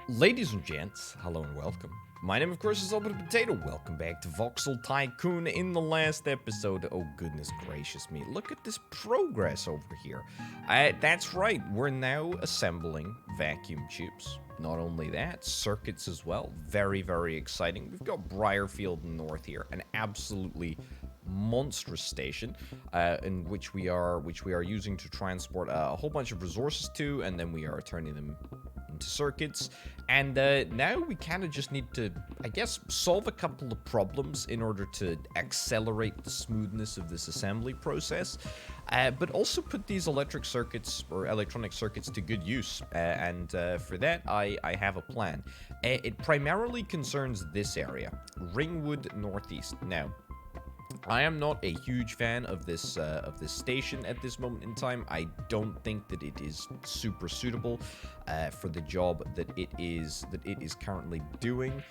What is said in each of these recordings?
Ladies and gents, hello and welcome. My name, of course, is Albert Potato. Welcome back to Voxel Tycoon. In the last episode, oh goodness gracious me, look at this progress over here. That's right, we're now assembling vacuum tubes. Not only that, circuits as well. Very, very exciting. We've got Briarfield North here, an absolutely monstrous station in which we are using to transport a whole bunch of resources to, and then we are turning them into circuits. And now we kind of just need to, I guess, solve a couple of problems in order to accelerate the smoothness of this assembly process, but also put these electric circuits or electronic circuits to good use. And for that, I have a plan. It primarily concerns this area, Ringwood Northeast. Now, I am not a huge fan of this station at this moment in time. I don't think that it is super suitable for the job that it is currently doing.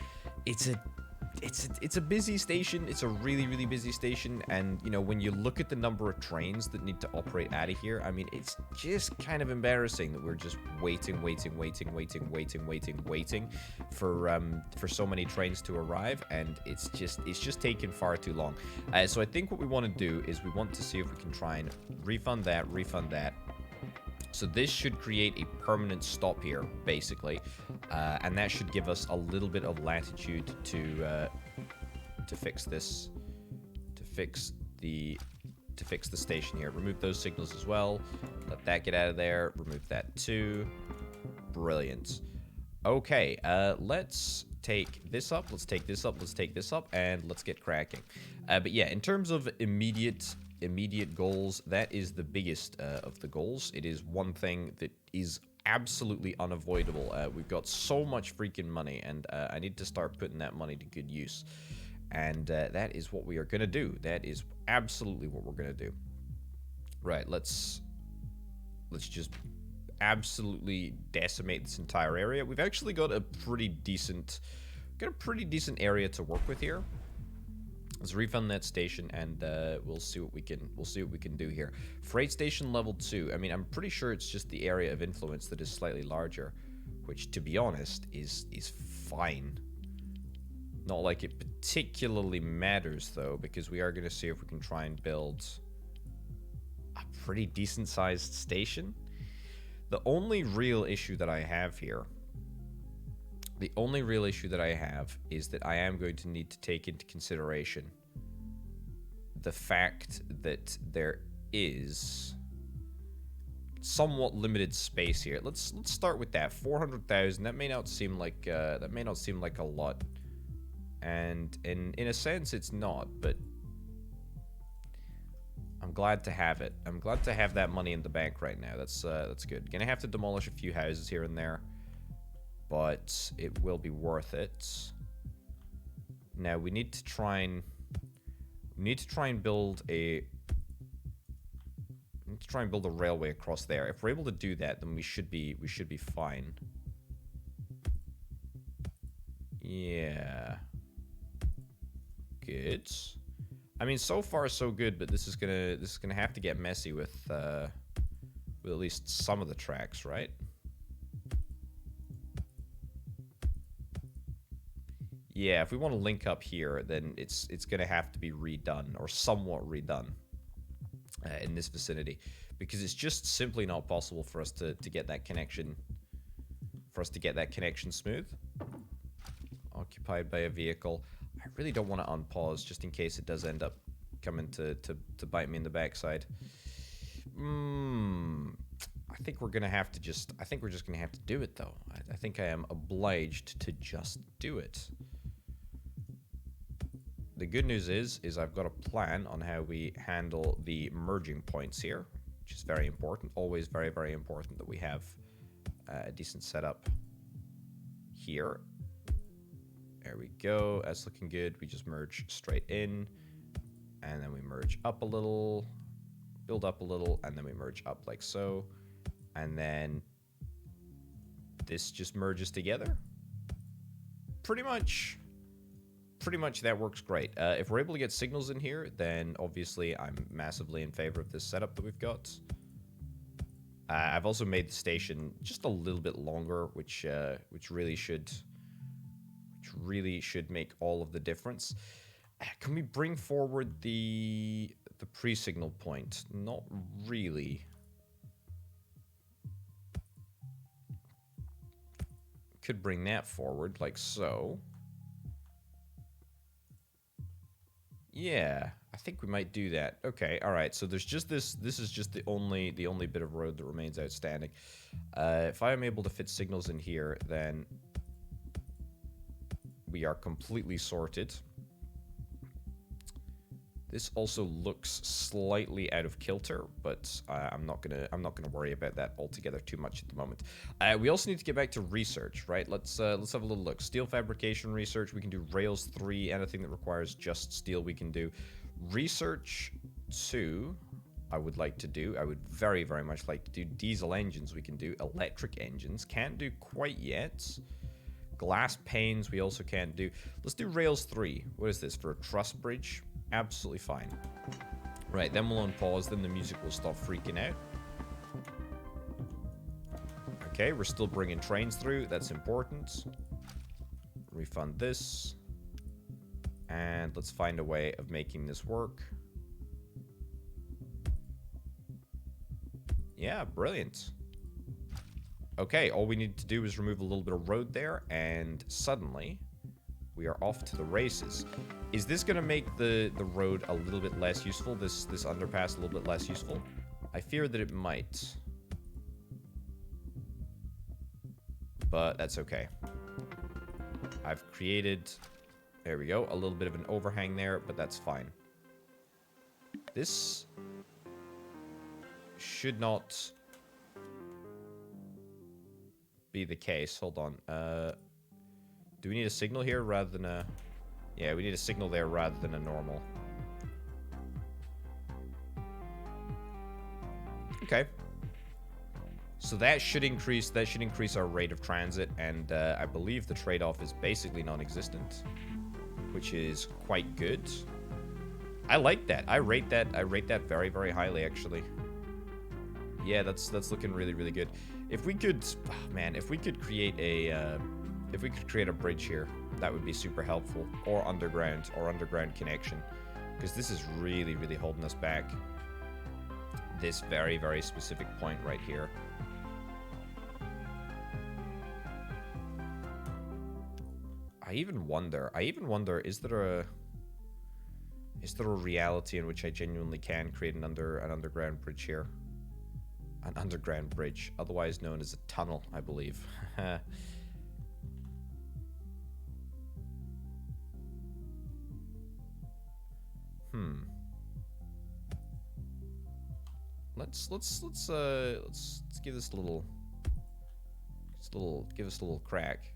It's a busy station. It's a really busy station, and you know, when you look at the number of trains that need to operate out of here, I mean, it's just kind of embarrassing that we're just waiting for so many trains to arrive, and it's just taking far too long. So I think what we want to do is we want to see if we can try and refund that. So this should create a permanent stop here, basically, and that should give us a little bit of latitude to fix this, to fix the station here. Remove those signals as well. Let that get out of there. Remove that too. Brilliant. Okay, let's take this up. Let's take this up. Let's take this up, and let's get cracking. But yeah, in terms of immediate goals, that is the biggest of the goals. It is one thing that is absolutely unavoidable. We've got so much freaking money, and I need to start putting that money to good use. And that is what we are going to do. That is absolutely what we're going to do. Right, let's just absolutely decimate this entire area. We've actually got a pretty decent area to work with here. Let's refund that station, and we'll see what we can do here. Freight station level 2. I mean, I'm pretty sure it's just the area of influence that is slightly larger, which, to be honest, is fine. Not like it particularly matters though, because we are going to see if we can try and build a pretty decent sized station. The only real issue that I have here. The only real issue that I have is that I am going to need to take into consideration the fact that there is somewhat limited space here. Let's start with that 400,000. That may not seem like a lot, and in a sense it's not. But I'm glad to have it. I'm glad to have that money in the bank right now. That's good. Gonna have to demolish a few houses here and there, but it will be worth it. Now we need to try and build a railway across there. If we're able to do that, then we should be fine. Yeah. Good. I mean, so far so good, but this is gonna have to get messy with at least some of the tracks, right? Yeah, if we want to link up here, then it's going to have to be redone, or somewhat redone, in this vicinity, because it's just simply not possible for us to get that connection, smooth. Occupied by a vehicle. I really don't want to unpause, just in case it does end up coming to bite me in the backside. I think we're just going to have to do it, though. I think I am obliged to just do it. The good news is I've got a plan on how we handle the merging points here, which is very important. Always very, very important that we have a decent setup here. There we go. That's looking good. We just merge straight in, and then we merge up a little, build up a little, and then we merge up like so. And then this just merges together. Pretty much that works great. If we're able to get signals in here, then obviously I'm massively in favor of this setup that we've got. I've also made the station just a little bit longer, which really should make all of the difference. Can we bring forward the pre-signal point? Not really. Could bring that forward like so. Yeah, I think we might do that. Okay, all right. So there's just this. This is just the only bit of road that remains outstanding. If I am able to fit signals in here, then we are completely sorted. This also looks slightly out of kilter, but I'm not gonna worry about that altogether too much at the moment. We also need to get back to research, right? Let's have a little look. Steel fabrication research. We can do rails 3. Anything that requires just steel, we can do. Research 2. I would like to do. I would very, very much like to do diesel engines. We can do electric engines. Can't do quite yet. Glass panes. We also can't do. Let's do rails 3. What is this for a truss bridge? Absolutely fine. Right, then we'll unpause, then the music will stop freaking out. Okay, we're still bringing trains through. That's important. Refund this. And let's find a way of making this work. Yeah, brilliant. Okay, all we need to do is remove a little bit of road there, and suddenly we are off to the races. Is this going to make the road a little bit less useful? This underpass a little bit less useful? I fear that it might. But that's okay. I've created, there we go, a little bit of an overhang there, but that's fine. This should not be the case. Hold on. Do we need a signal here rather than a... Yeah, we need a signal there rather than a normal. Okay. So that should increase our rate of transit, and I believe the trade-off is basically non-existent, which is quite good. I like that. I rate that very, very highly, actually. Yeah, that's looking really, really good. If we could, oh, man, if we could create a bridge here, that would be super helpful, or underground connection, because this is really, really holding us back. This very, very specific point right here. I even wonder, is there a reality in which I genuinely can create an underground bridge here? An underground bridge, otherwise known as a tunnel, I believe. Let's give this a little, give us a little crack.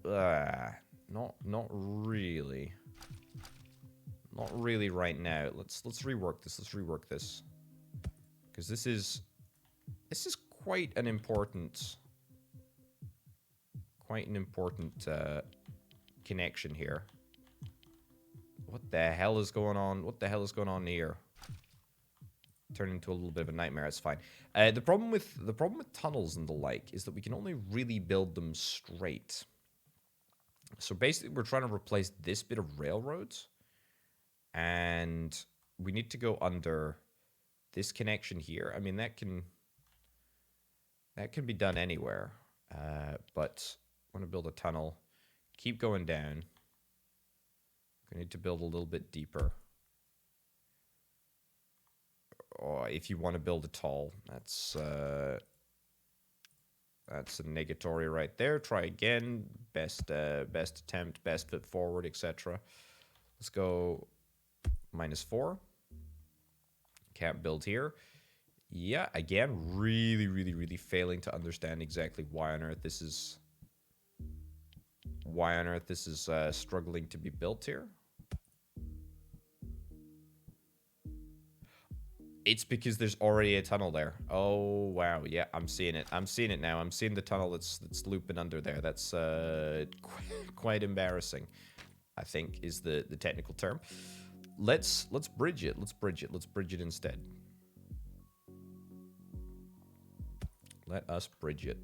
Not really right now. Let's rework this. Because this is quite an important connection here. What the hell is going on? What the hell is going on here? Turn into a little bit of a nightmare. It's fine. The problem with tunnels and the like is that we can only really build them straight. So basically, we're trying to replace this bit of railroads, and we need to go under this connection here. I mean, that can be done anywhere, but I want to build a tunnel. Keep going down. We need to build a little bit deeper. Or if you want to build a tall, that's a negatory right there. Try again. Best attempt, best foot forward, etc. Let's go -4. Can't build here. Yeah, again, really failing to understand exactly why on earth this is struggling to be built here. It's because there's already a tunnel there. Oh, wow. Yeah, I'm seeing it. I'm seeing it now. I'm seeing the tunnel that's looping under there. That's quite embarrassing, I think, is the technical term. Let's bridge it. Let's bridge it instead. Let us bridge it.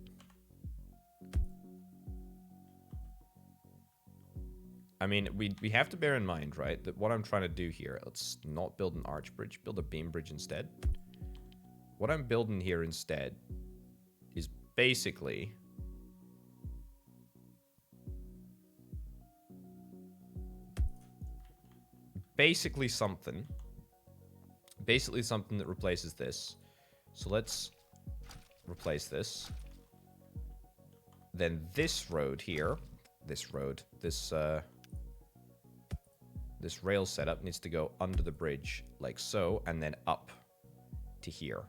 I mean, we have to bear in mind, right, that what I'm trying to do here, let's not build an arch bridge, build a beam bridge instead. What I'm building here instead is basically something that replaces this. So let's replace this. Then this road here, this rail setup needs to go under the bridge like so, and then up to here,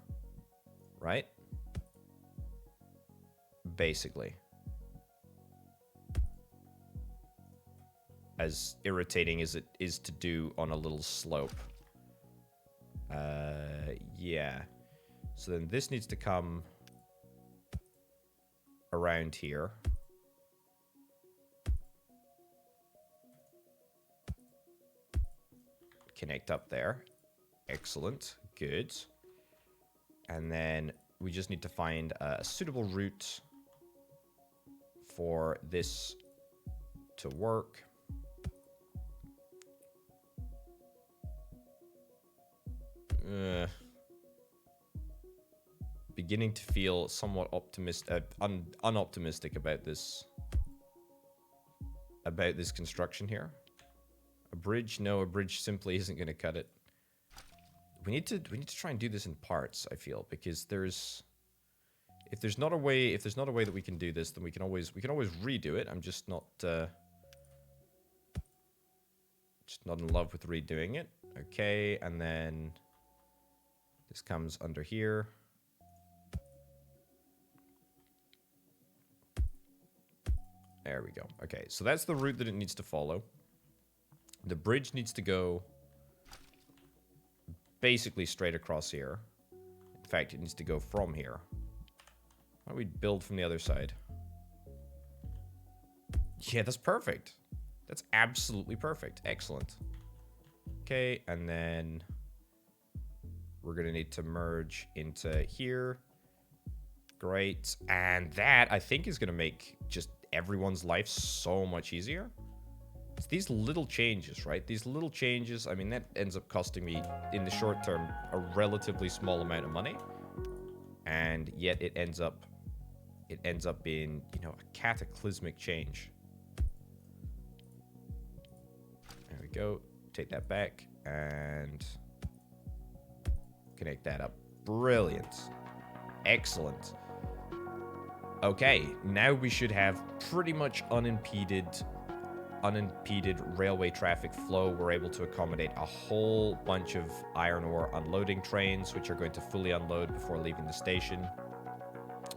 right? Basically. As irritating as it is to do on a little slope. Yeah. So then this needs to come around here. Connect up there. Excellent. Good. And then we just need to find a suitable route for this to work. Beginning to feel somewhat unoptimistic about this construction here. A bridge? No, a bridge simply isn't going to cut it. We need to try and do this in parts, I feel, because if there's not a way that we can do this, then we can always redo it. I'm just not in love with redoing it. Okay, and then this comes under here. There we go. Okay, so that's the route that it needs to follow. The bridge needs to go basically straight across here. In fact, it needs to go from here. Why don't we build from the other side? Yeah, that's perfect. That's absolutely perfect. Excellent. Okay, and then we're going to need to merge into here. Great. And that, I think, is going to make just everyone's life so much easier. It's these little changes, right? These little changes, I mean, that ends up costing me, in the short term, a relatively small amount of money. And yet it ends up being, you know, a cataclysmic change. There we go. Take that back and connect that up. Brilliant. Excellent. Okay, now we should have pretty much unimpeded railway traffic flow. We're able to accommodate a whole bunch of iron ore unloading trains, which are going to fully unload before leaving the station.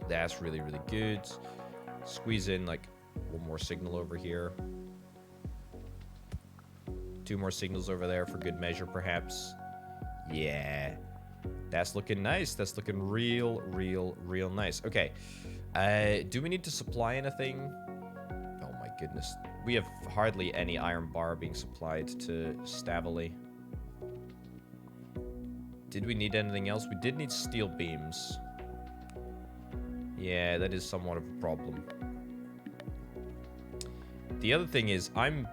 That's really, really good. Squeeze in like one more signal over here. 2 more signals over there for good measure, perhaps. Yeah. That's looking nice. That's looking real nice. Okay. Do we need to supply anything? Oh my goodness. We have hardly any iron bar being supplied to Stavely. Did we need anything else? We did need steel beams. Yeah, that is somewhat of a problem. The other thing is, I'm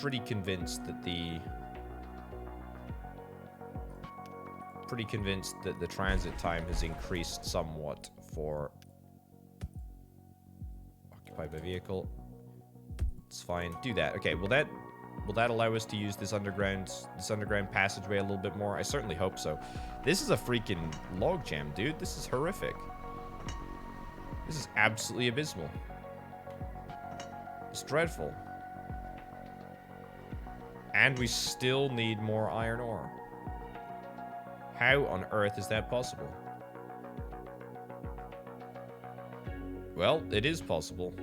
pretty convinced that the transit time has increased somewhat for occupied by vehicle. It's fine. Do that. Okay, will that allow us to use this underground passageway a little bit more? I certainly hope so. This is a freaking logjam, dude. This is horrific. This is absolutely abysmal. It's dreadful. And we still need more iron ore. How on earth is that possible? Well, it is possible.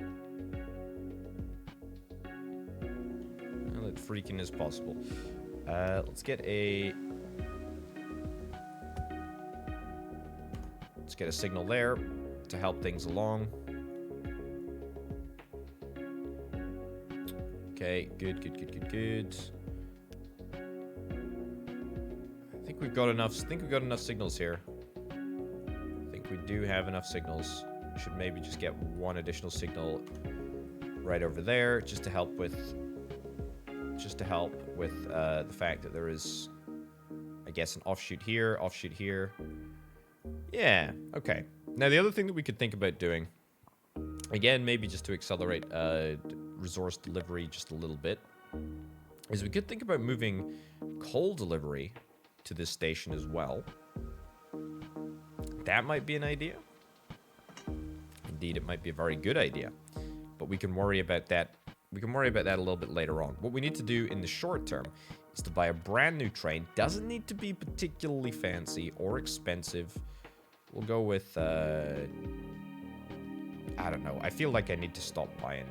Well, it freaking is possible. Let's get a signal there to help things along. Okay, good. I think we've got enough signals here. I think we do have enough signals. Should maybe just get one additional signal right over there, just to help with the fact that there is, I guess, an offshoot here, offshoot here. Yeah, okay. Now, the other thing that we could think about doing, again, maybe just to accelerate resource delivery just a little bit, is we could think about moving coal delivery to this station as well. That might be an idea. Indeed, it might be a very good idea. But we can worry about that. We can worry about that a little bit later on. What we need to do in the short term is to buy a brand new train. Doesn't need to be particularly fancy or expensive. We'll go with, I don't know. I feel like I need to stop buying.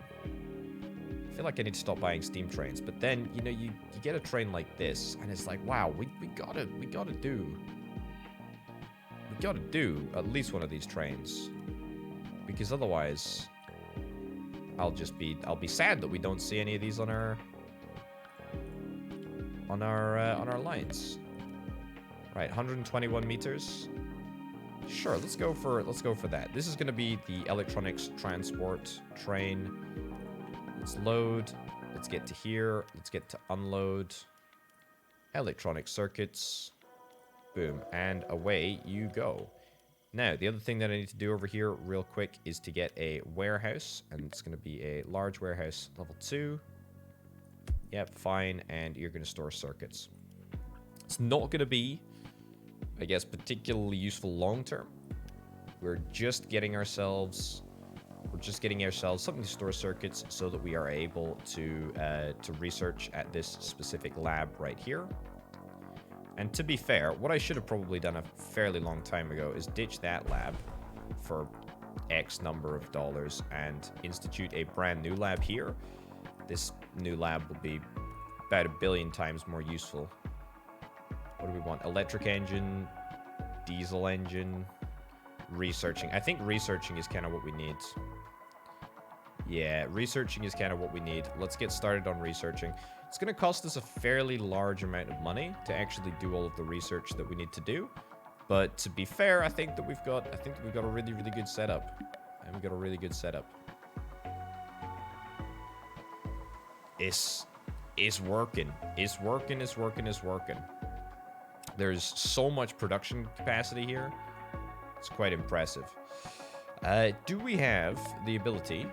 I feel like I need to stop buying steam trains. But then, you know, you get a train like this, and it's like, wow, we gotta do at least one of these trains, because otherwise, I'll be sad that we don't see any of these on our lines. Right, 121 meters. Sure, let's go for that. This is going to be the electronics transport train. Let's load. Let's get to here. Let's get to unload. Electronic circuits. Boom, and away you go. Now, the other thing that I need to do over here real quick is to get a warehouse, and it's going to be a large warehouse, level 2. Yep, fine, and you're going to store circuits. It's not going to be, I guess, particularly useful long term. We're just getting ourselves something to store circuits so that we are able to research at this specific lab right here. And to be fair, what I should have probably done a fairly long time ago is ditch that lab for X number of dollars and institute a brand new lab here. This new lab will be about 1 billion times more useful. What do we want? Electric engine, diesel engine, researching. I think researching is kind of what we need. Yeah, researching is kind of what we need. Let's get started on researching. It's going to cost us a fairly large amount of money to actually do all of the research that we need to do. But to be fair, I think that we've got a really, really good setup. And we've got a really good setup. It's working. It's working, it's working, it's working. There's so much production capacity here. It's quite impressive. Do we have the ability...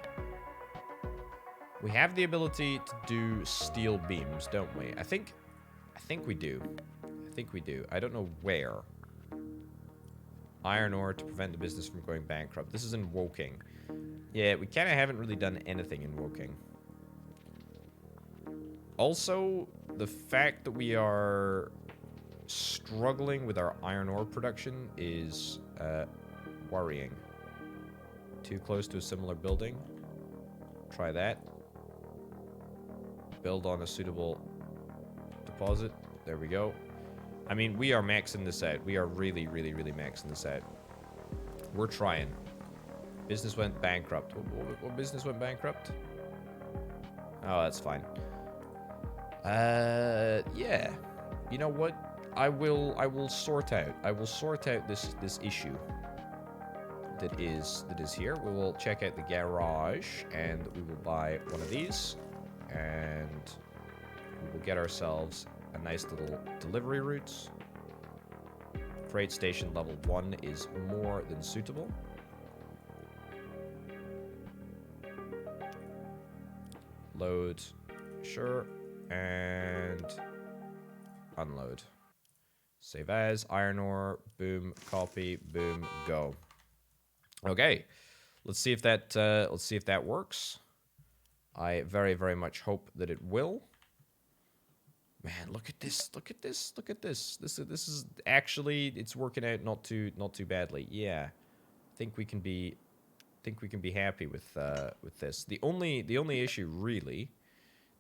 We have the ability to do steel beams, don't we? I think we do. I think we do. I don't know where. Iron ore to prevent the business from going bankrupt. This is in Woking. Yeah, we kind of haven't really done anything in Woking. Also, the fact that we are struggling with our iron ore production is worrying. Too close to a similar building. Try that. Build on a suitable deposit. There we go. I mean, we are maxing this out. We are really, really, really maxing this out. We're trying. Business went bankrupt. What business went bankrupt? Oh, that's fine. Yeah. You know what? I will sort out this issue that is here. We will check out the garage and we will buy one of these. And we will get ourselves a nice little delivery route. Freight station level 1 is more than suitable. Load, sure, and unload. Save as, iron ore, boom, copy, boom, go. Okay, let's see if that works. I very, very much hope that it will. Man, look at this! Look at this! Look at this! This is actually, it's working out not too badly. Yeah, I think we can be happy with this. The only issue really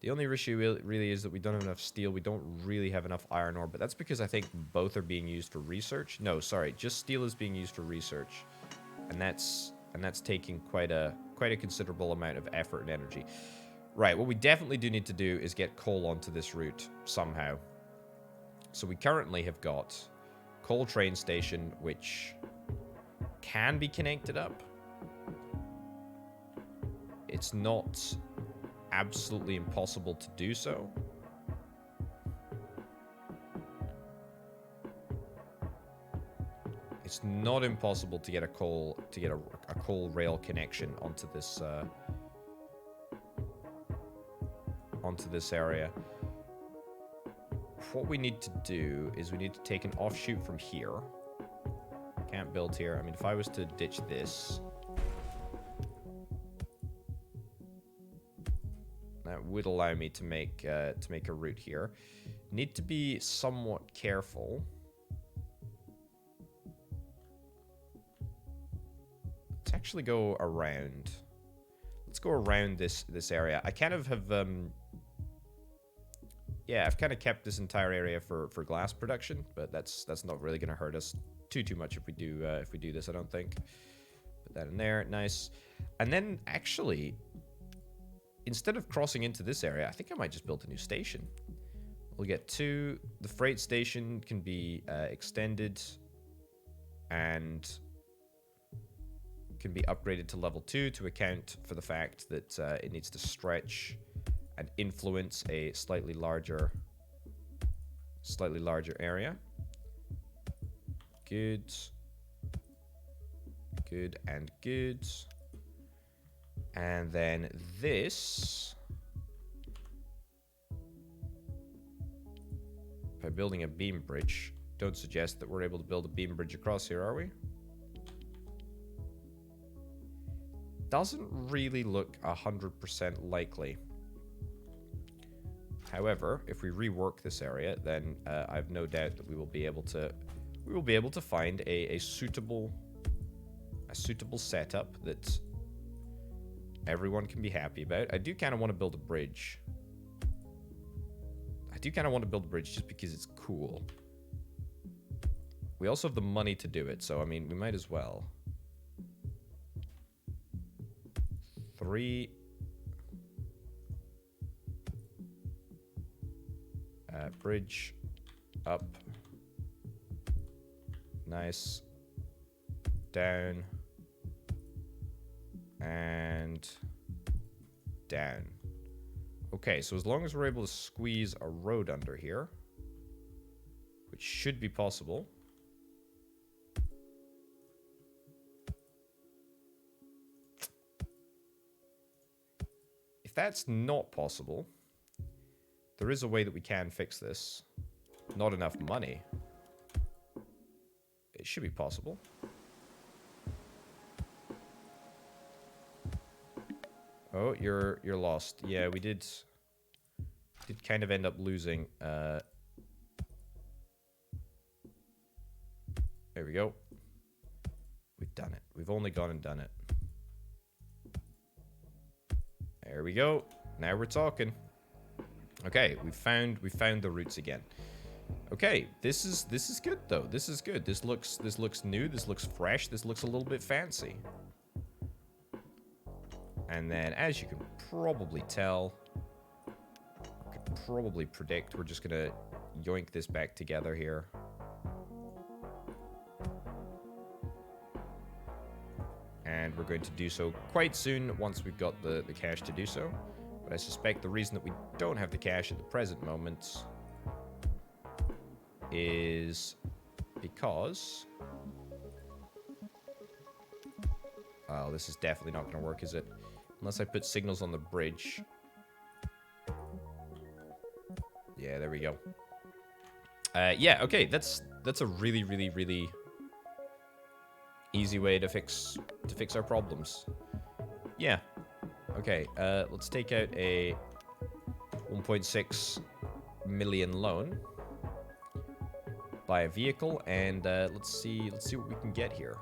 is that we don't have enough steel. We don't really have enough iron ore, but that's because I think both are being used for research. No, sorry, just steel is being used for research, and that's taking quite a considerable amount of effort and energy. Right, what we definitely do need to do is get coal onto this route somehow. So we currently have got coal train station, which can be connected up. It's not absolutely impossible to do so. It's not impossible to get a coal rail connection onto this area. What we need to do is we need to take an offshoot from here. Can't build here. I mean, if I was to ditch this, that would allow me to make a route here. Need to be somewhat careful. Let's actually go around. Let's go around this area. I kind of have yeah, I've kind of kept this entire area for glass production, but that's not really going to hurt us too much if we do this, I don't think. Put that in there, nice. And then actually, instead of crossing into this area, I think I might just build a new station. We'll get two. The freight station can be extended and can be upgraded to level 2 to account for the fact that it needs to stretch and influence a slightly larger area. Good. Good and good. And then this, by building a beam bridge, don't suggest that we're able to build a beam bridge across here, are we? Doesn't really look 100% likely. However, if we rework this area, then I've no doubt that we will be able to find a suitable setup that everyone can be happy about. I do kind of want to build a bridge. Just because it's cool. We also have the money to do it, so I mean, we might as well. 3. Bridge up. Nice. Down. And down. Okay, so as long as we're able to squeeze a road under here, which should be possible. If that's not possible, there is a way that we can fix this. Not enough money. It should be possible. Oh, you're lost. Yeah, we did kind of end up losing. There we go. We've done it. We've only gone and done it. There we go. Now we're talking. Okay, we found the routes again. Okay, this is good though. This is good. This looks new. This looks fresh. This looks a little bit fancy. And then, as you can probably tell, I could probably predict, we're just gonna yoink this back together here. And we're going to do so quite soon once we've got the cash to do so. But I suspect the reason that we don't have the cash at the present moment is because... Oh, this is definitely not going to work, is it? Unless I put signals on the bridge. Yeah, there we go. Yeah, okay, that's a really easy way to fix our problems. Yeah. Okay, let's take out a 1.6 million loan. Buy a vehicle, and let's see what we can get here.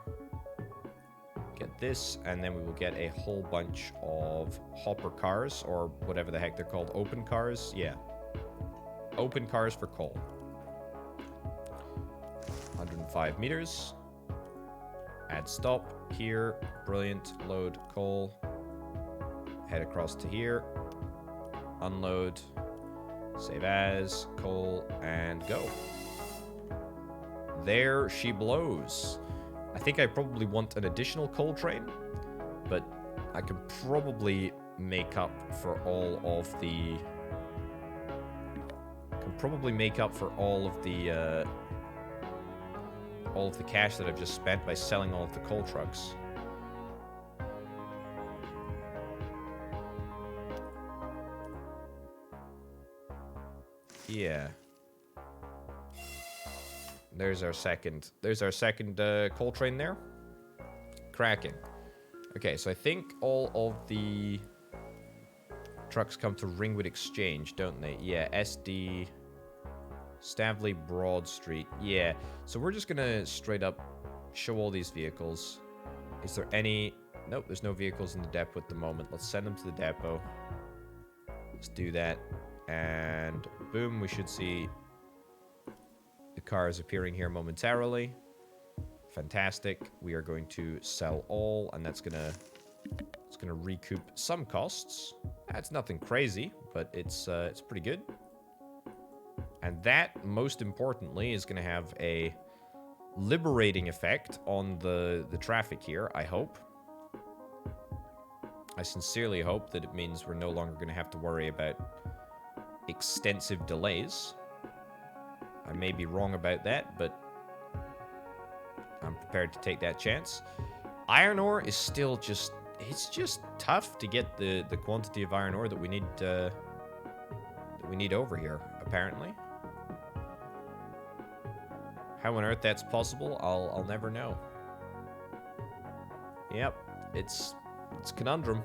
Get this, and then we will get a whole bunch of hopper cars, or whatever the heck they're called. Open cars? Yeah. Open cars for coal. 105 meters. Add stop here. Brilliant. Load coal. Head across to here. Unload. Save as. Coal. And go. There she blows. I think I probably want an additional coal train, but I can probably make up for all of the... all of the cash that I've just spent by selling all of the coal trucks. Yeah. There's our second coal train there. Cracking. Okay, so I think all of the trucks come to Ringwood Exchange, don't they? Yeah, SD... Stavley Broad Street. Yeah, so we're just gonna straight up show all these vehicles. Is there any... Nope, there's no vehicles in the depot at the moment. Let's send them to the depot. Let's do that. And boom, we should see the cars appearing here momentarily. Fantastic. We are going to sell all, and that's gonna... It's gonna recoup some costs. That's nothing crazy, but it's pretty good. And that, most importantly, is going to have a liberating effect on the traffic here, I hope. I sincerely hope that it means we're no longer going to have to worry about extensive delays. I may be wrong about that, but I'm prepared to take that chance. Iron ore is still just... It's just tough to get the quantity of iron ore that we need over here, apparently. How on earth that's possible, I'll never know. Yep, it's a conundrum.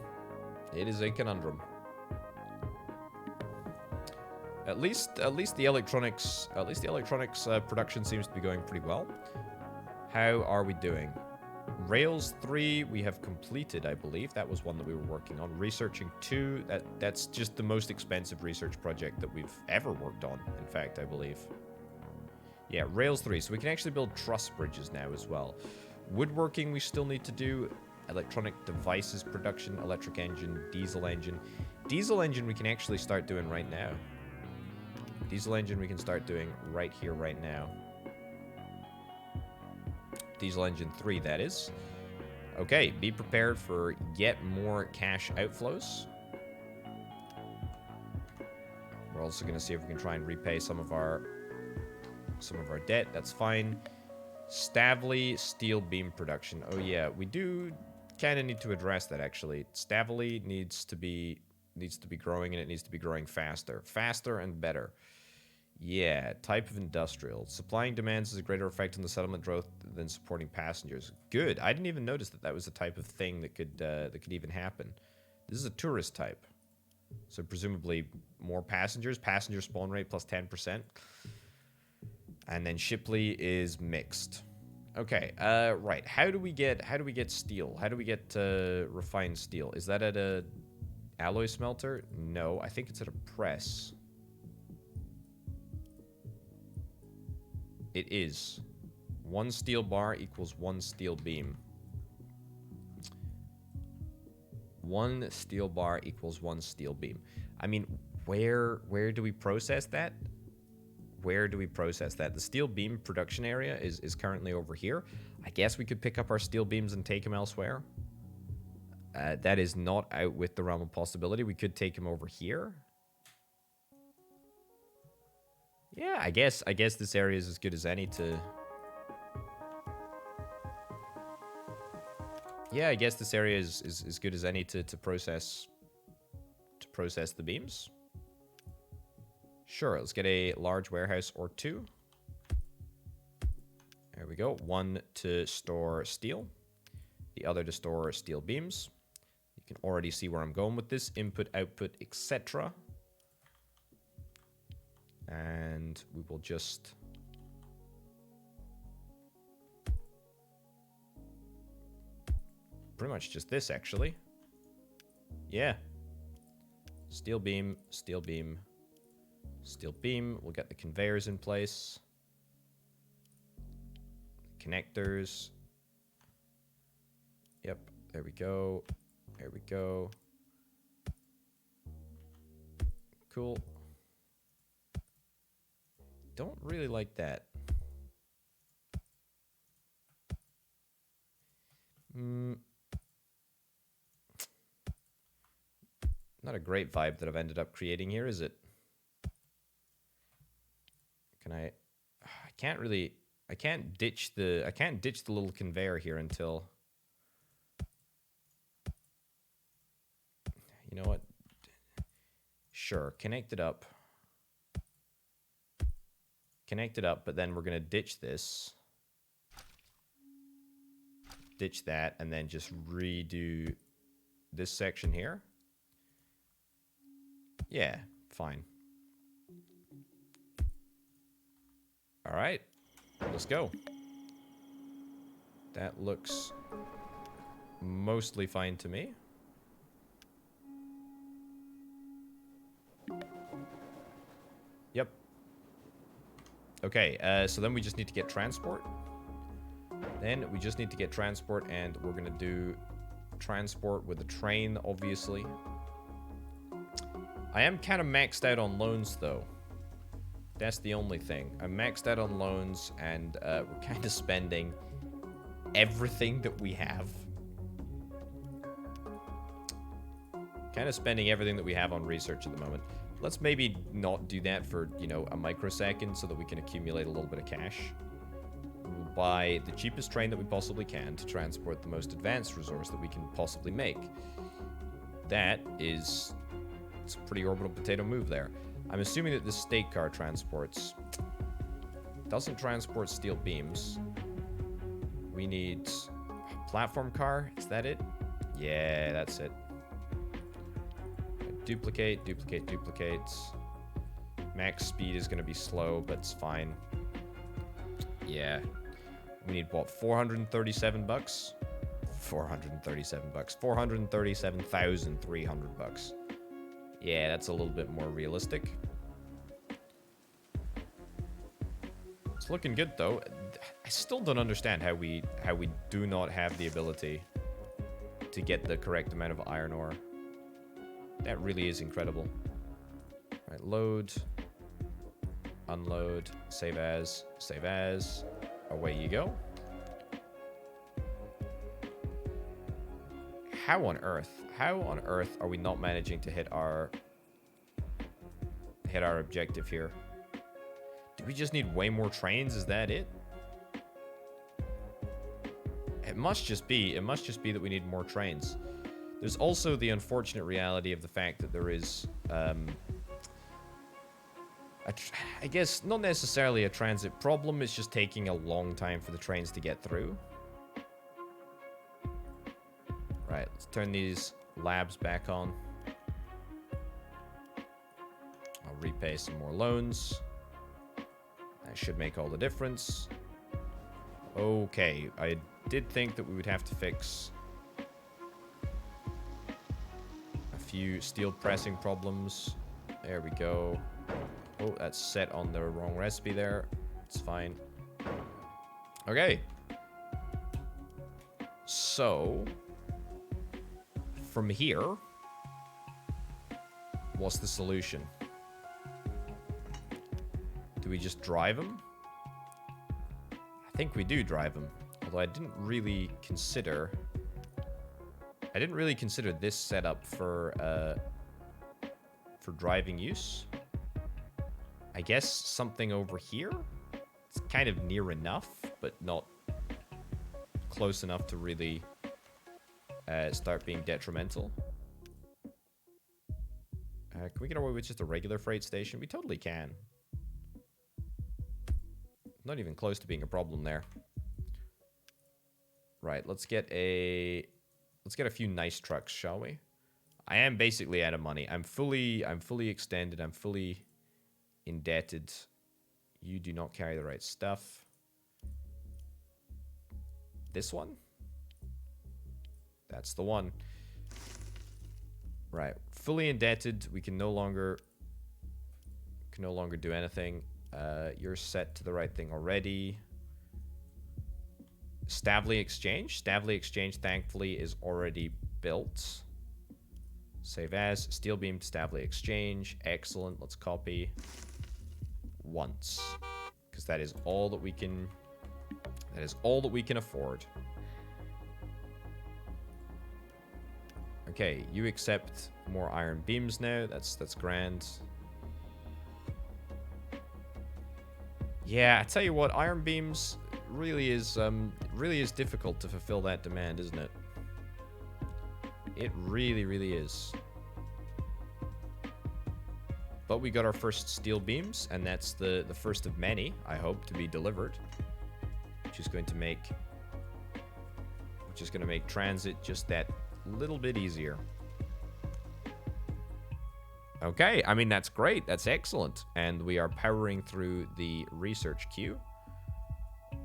It is a conundrum. At least the electronics production seems to be going pretty well. How are we doing? Rails 3 we have completed, I believe. That was one that we were working on. Researching 2, that's just the most expensive research project that we've ever worked on, in fact, I believe. Yeah, Rails 3. So we can actually build truss bridges now as well. Woodworking we still need to do. Electronic devices production, electric engine, diesel engine. Diesel engine we can actually start doing right now. Diesel engine we can start doing right here, right now. Diesel engine 3, that is. Okay, be prepared for yet more cash outflows. We're also going to see if we can try and repay some of our debt. That's fine. Stavley steel beam production. Oh yeah, we do kind of need to address that actually. Stavley needs to be growing, and it needs to be growing faster and better. Yeah, type of industrial. Supplying demands has a greater effect on the settlement growth than supporting passengers. Good. I didn't even notice that was the type of thing that could even happen. This is a tourist type, so presumably more passengers. Passenger spawn rate plus 10%. And then Shipley is mixed. Okay, right. How do we get steel? How do we get refined steel? Is that at a alloy smelter? No, I think it's at a press. It is. 1 steel bar equals 1 steel beam. 1 steel bar equals 1 steel beam. I mean, where do we process that? Where do we process that? The steel beam production area is currently over here. I guess we could pick up our steel beams and take them elsewhere. That is not out with the realm of possibility. We could take them over here. Yeah, I guess this area is as good as any to... Yeah, I guess this area is as good as any to process the beams. Sure, let's get a large warehouse or 2. There we go. 1 to store steel. The other to store steel beams. You can already see where I'm going with this. Input, output, etc. And we will just... Pretty much just this, actually. Yeah. Steel beam, steel beam, steel beam. We'll get the conveyors in place. Connectors. Yep, there we go. There we go. Cool. Don't really like that. Not a great vibe that I've ended up creating here, is it? Can I can't really... I can't ditch the little conveyor here until... You know what? Sure, connect it up. Connect it up, but then we're going to ditch this. Ditch that, and then just redo this section here. Yeah, fine. All right, let's go. That looks mostly fine to me. Yep. Okay, so then we just need to get transport. And we're gonna do transport with the train, obviously. I am kind of maxed out on loans, though. That's the only thing. I'm maxed out on loans, and we're kind of spending everything that we have. Kind of spending everything that we have on research at the moment. Let's maybe not do that for, you know, a microsecond so that we can accumulate a little bit of cash. We'll buy the cheapest train that we possibly can to transport the most advanced resource that we can possibly make. That is... It's a pretty orbital potato move there. I'm assuming that this stake car transports... Doesn't transport steel beams. We need... Platform car? Is that it? Yeah, that's it. Duplicate, duplicate, duplicates. Max speed is going to be slow, but it's fine. Yeah. We need, what, 437 bucks? 437 bucks. 437,300 bucks. Yeah, that's a little bit more realistic. It's looking good, though. I still don't understand how we do not have the ability to get the correct amount of iron ore. That really is incredible. All right, load, unload, save as, away you go. How on earth are we not managing to hit our objective here? Do we just need way more trains? Is that it? It must just be that we need more trains. There's also the unfortunate reality of the fact that there is, I guess, not necessarily a transit problem, it's just taking a long time for the trains to get through. Right, let's turn these labs back on. I'll repay some more loans. That should make all the difference. Okay, I did think that we would have to fix few steel pressing problems. There we go. Oh, that's set on the wrong recipe there. It's fine. Okay. So, from here, what's the solution? Do we just drive them? I think we do drive them. Although I didn't really consider this setup for driving use. I guess something over here? It's kind of near enough, but not close enough to really start being detrimental. Can we get away with just a regular freight station? We totally can. Not even close to being a problem there. Right, let's get a few nice trucks, shall we? I am basically out of money. I'm fully extended. I'm fully indebted. You do not carry the right stuff. This one? That's the one. Right. Fully indebted. We can no longer do anything. You're set to the right thing already. Stavely Exchange. Stavely Exchange, thankfully, is already built. Save as. Steel Beam Stavely Exchange. Excellent. Let's copy once. Because that is all that we can... That is all that we can afford. Okay, you accept more iron beams now. That's grand. Yeah, I tell you what, iron beams really is difficult to fulfill that demand, isn't it? It really, really is. But we got our first steel beams, and that's the first of many, I hope, to be delivered. Which is going to make transit just that little bit easier. Okay, I mean, that's great. That's excellent. And we are powering through the research queue.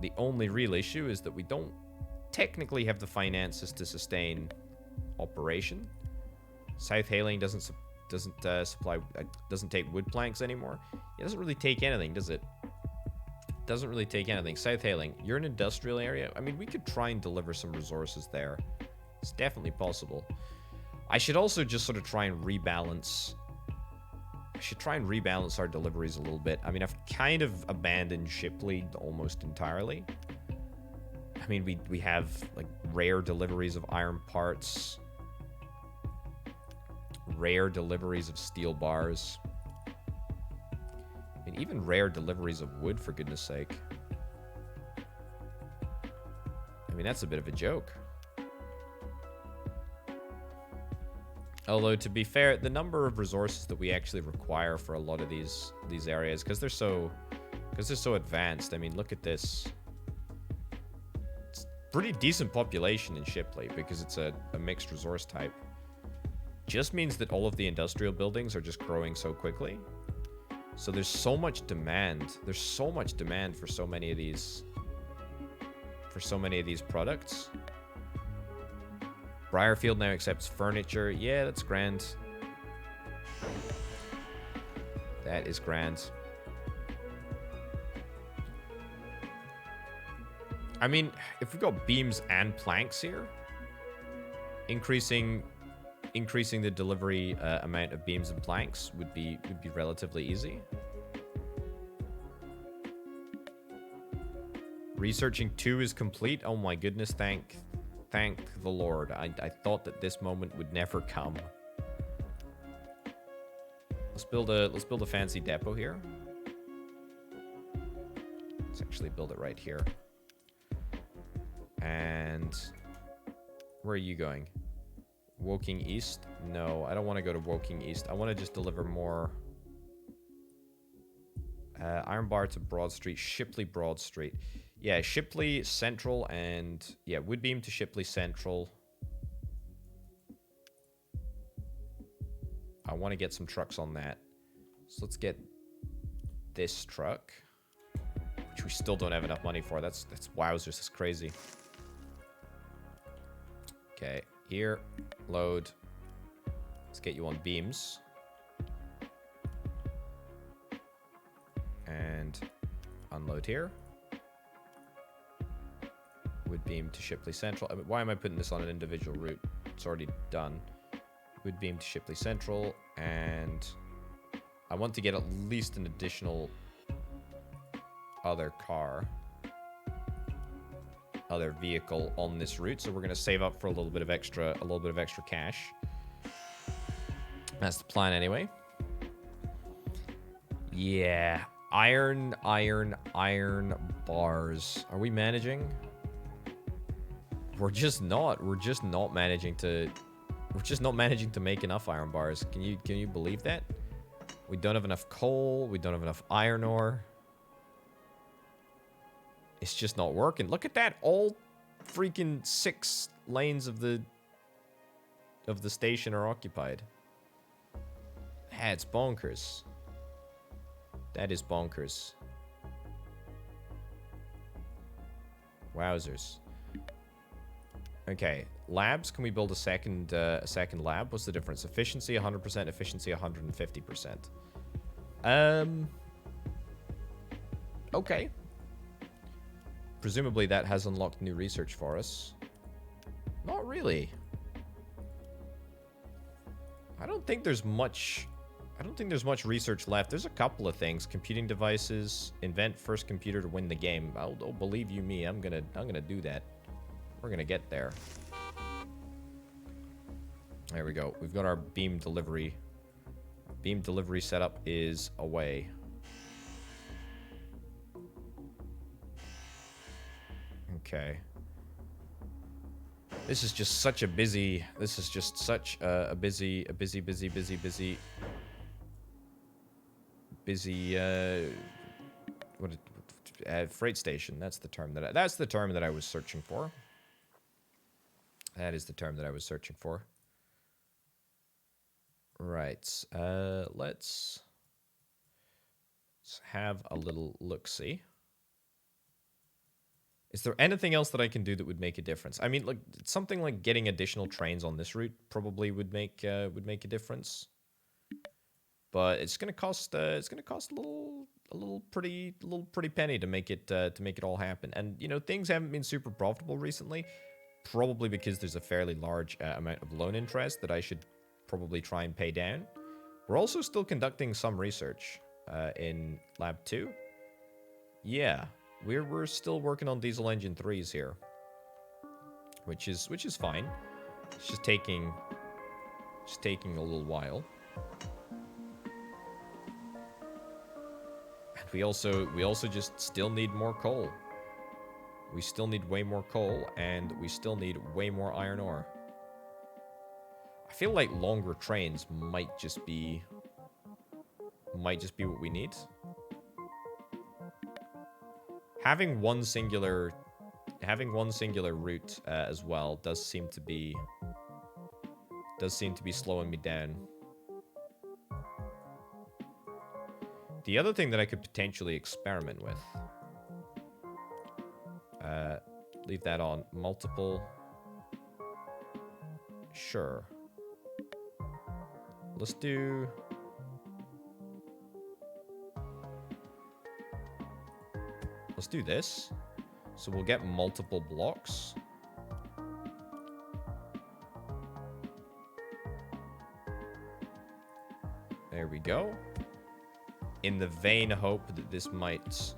The only real issue is that we don't technically have the finances to sustain operation. South Hailing doesn't take wood planks anymore. It doesn't really take anything, does it? Doesn't really take anything. South Hailing, you're an industrial area. I mean, we could try and deliver some resources there. It's definitely possible. I should also just sort of try and rebalance. I should try and rebalance our deliveries a little bit. I mean, I've kind of abandoned Shipley almost entirely. I mean, we have like rare deliveries of iron parts, rare deliveries of steel bars, and even rare deliveries of wood, for goodness sake. I mean, that's a bit of a joke. Although, to be fair, the number of resources that we actually require for a lot of these areas, because they're so advanced. I mean, look at this. It's pretty decent population in Shipley because it's a mixed resource type. Just means that all of the industrial buildings are just growing so quickly. So there's so much demand. There's so much demand for so many of these products. Briarfield now accepts furniture. Yeah, that's grand. That is grand. I mean, if we got beams and planks here, increasing the delivery amount of beams and planks would be relatively easy. Researching 2 is complete. Oh my goodness, thank the Lord. I thought that this moment would never come. Let's build a fancy depot here. Let's actually build it right here. And where are you going? Woking East? No, I don't want to go to Woking East. I want to just deliver more iron bar to Broad Street, Shipley Broad Street. Yeah, Shipley Central and yeah, Woodbeam to Shipley Central. I want to get some trucks on that. So let's get this truck, which we still don't have enough money for. That's wowzers, that's crazy. Okay, here, load. Let's get you on beams. And unload here. Woodbeam to Shipley Central. I mean, why am I putting this on an individual route? It's already done. Woodbeam to Shipley Central. And I want to get at least an additional other vehicle on this route. So we're going to save up for a little bit of extra cash. That's the plan anyway. Yeah. Iron bars. Are we managing? We're just not managing to make enough iron bars. Can you believe that? We don't have enough coal, we don't have enough iron ore. It's just not working. Look at that. All freaking 6 lanes of the station are occupied. It's bonkers. That is bonkers. Wowzers. Okay, labs. Can we build a second lab? What's the difference? Efficiency 100%, efficiency 150%. Okay. Presumably that has unlocked new research for us. Not really. I don't think there's much research left. There's a couple of things. Computing devices, invent first computer to win the game. Oh, believe you me, I'm gonna do that. We're gonna get there. There we go. We've got our beam delivery. Beam delivery setup is away. Okay. This is just such a busy... This is just such a busy... freight station. That's the term that I was searching for. That is the term that I was searching for. Right. Let's have a little look-see. Is there anything else that I can do that would make a difference? I mean, like something like getting additional trains on this route probably would make a difference. But it's gonna cost a little pretty penny to make it all happen. And you know, things haven't been super profitable recently, probably because there's a fairly large amount of loan interest that I should probably try and pay down. We're also still conducting some research in Lab 2. Yeah. We're still working on diesel engine 3s here, which is fine. It's just taking a little while. And we also just still need more coal. We still need way more coal, and we still need way more iron ore. I feel like longer trains might just be what we need. Having one singular route as well does seem to be slowing me down. The other thing that I could potentially experiment with, leave that on multiple. Sure. Let's do. Let's do this. So we'll get multiple blocks. There we go. In the vain hope that this might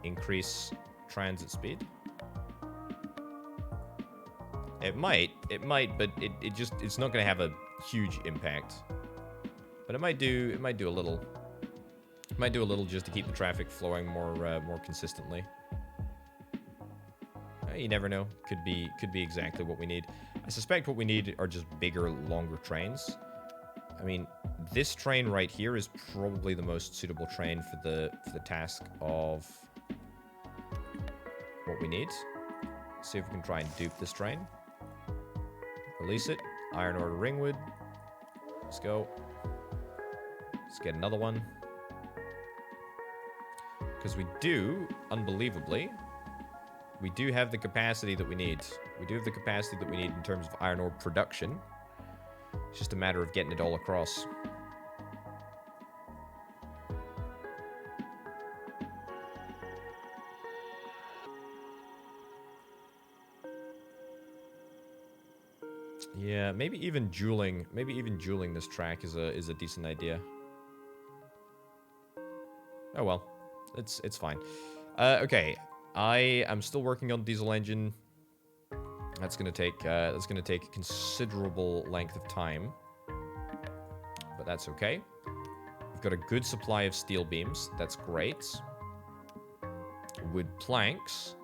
increase transit speed. It might, but it's not going to have a huge impact. But it might do a little. It might do a little just to keep the traffic flowing more consistently. You never know. Could be exactly what we need. I suspect what we need are just bigger, longer trains. I mean, this train right here is probably the most suitable train for the task of what we need. See if we can try and dupe this train. Release it. Iron ore to Ringwood. Let's go. Let's get another one. Because we do, unbelievably, we do have the capacity that we need. We do have the capacity that we need in terms of iron ore production. It's just a matter of getting it all across. Yeah, maybe even dueling this track is a decent idea. Oh well, it's fine. Okay, I am still working on diesel engine. That's gonna take a considerable length of time, but that's okay. We've got a good supply of steel beams. That's great. Wood planks.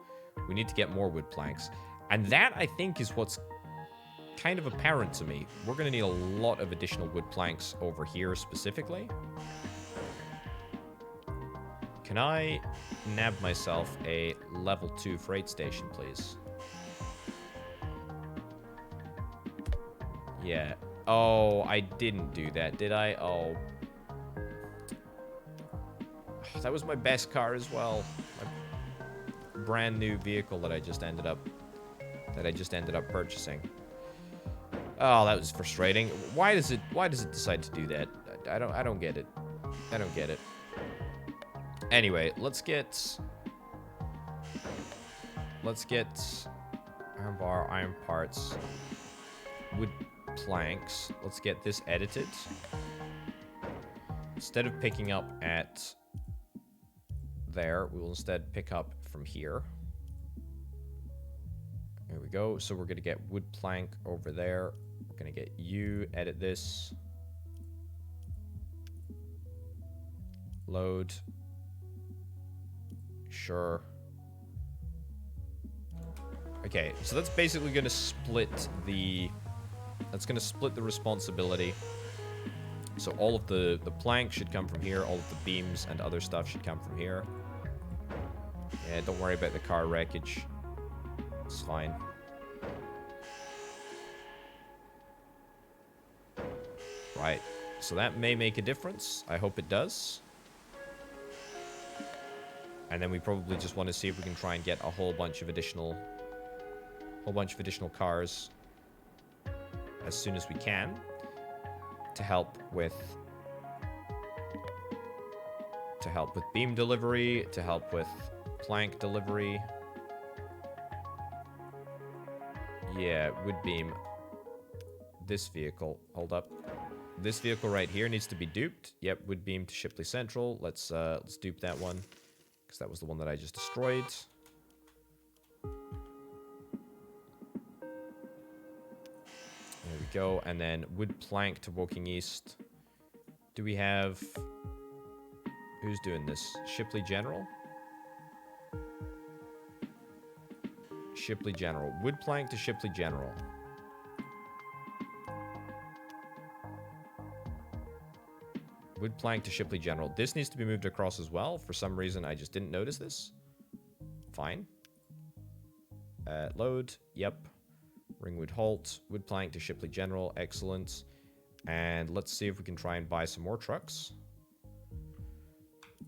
We need to get more wood planks, and that I think is what's kind of apparent to me. We're gonna need a lot of additional wood planks over here specifically. Can I nab myself a level 2 freight station, please? Yeah. Oh, I didn't do that, did I? Oh. That was my best car as well. My brand new vehicle that I just ended up purchasing. Oh, that was frustrating. Why does it decide to do that? I don't get it. I don't get it. Anyway, let's get iron bar, iron parts, wood planks. Let's get this edited. Instead of picking up at there, we will instead pick up from here. There we go. So we're going to get wood plank over there. We're going to get you, edit this. Load. Sure. Okay, so that's basically going to split the... That's going to split the responsibility. So all of the plank should come from here. All of the beams and other stuff should come from here. Yeah, don't worry about the car wreckage. It's fine. Right. So that may make a difference. I hope it does. And then we probably just want to see if we can try and get a whole bunch of additional cars as soon as we can to help with beam delivery, to help with plank delivery. Yeah, wood beam. This vehicle, hold up. This vehicle right here needs to be duped. Yep, wood beam to Shipley Central. Let's dupe that one, because that was the one that I just destroyed. There we go. And then wood plank to Woking East. Do we have... Who's doing this? Shipley General? Shipley General. Wood plank to Shipley General. Wood plank to Shipley General. This needs to be moved across as well. For some reason, I just didn't notice this. Fine. Load. Yep. Ringwood Halt. Wood plank to Shipley General. Excellent. And let's see if we can try and buy some more trucks.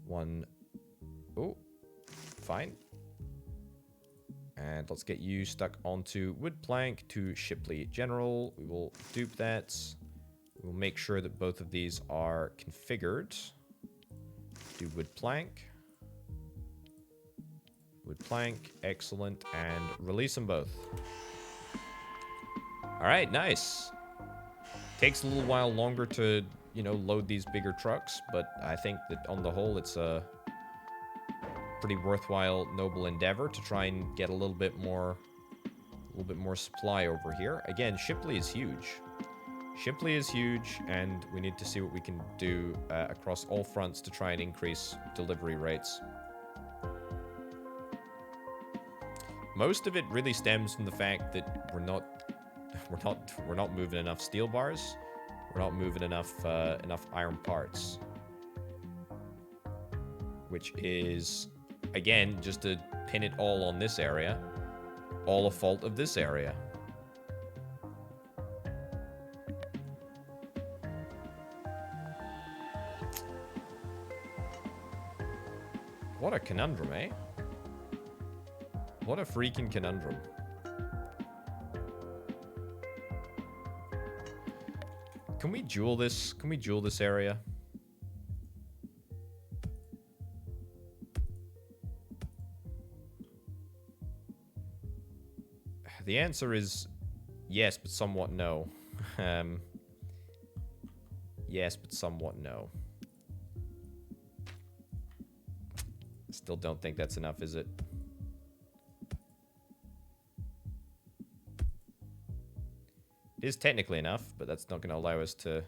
One. Oh. Fine. And let's get you stuck onto wood plank to Shipley General. We will dupe that. We'll make sure that both of these are configured. Do wood plank. Wood plank. Excellent. And release them both. Alright, nice. Takes a little while longer to, you know, load these bigger trucks, but I think that on the whole it's a pretty worthwhile, noble endeavor to try and get a little bit more supply over here. Again, Shipley is huge. Shipley is huge, and we need to see what we can do across all fronts to try and increase delivery rates. Most of it really stems from the fact that we're not moving enough steel bars. We're not moving enough iron parts, which is, again, just to pin it all on this area, all a fault of this area. What a conundrum, eh? What a freaking conundrum. Can we duel this? Can we duel this area? The answer is yes, but somewhat no. Yes, but somewhat no. Still don't think that's enough, is it? It is technically enough, but that's not going to allow us to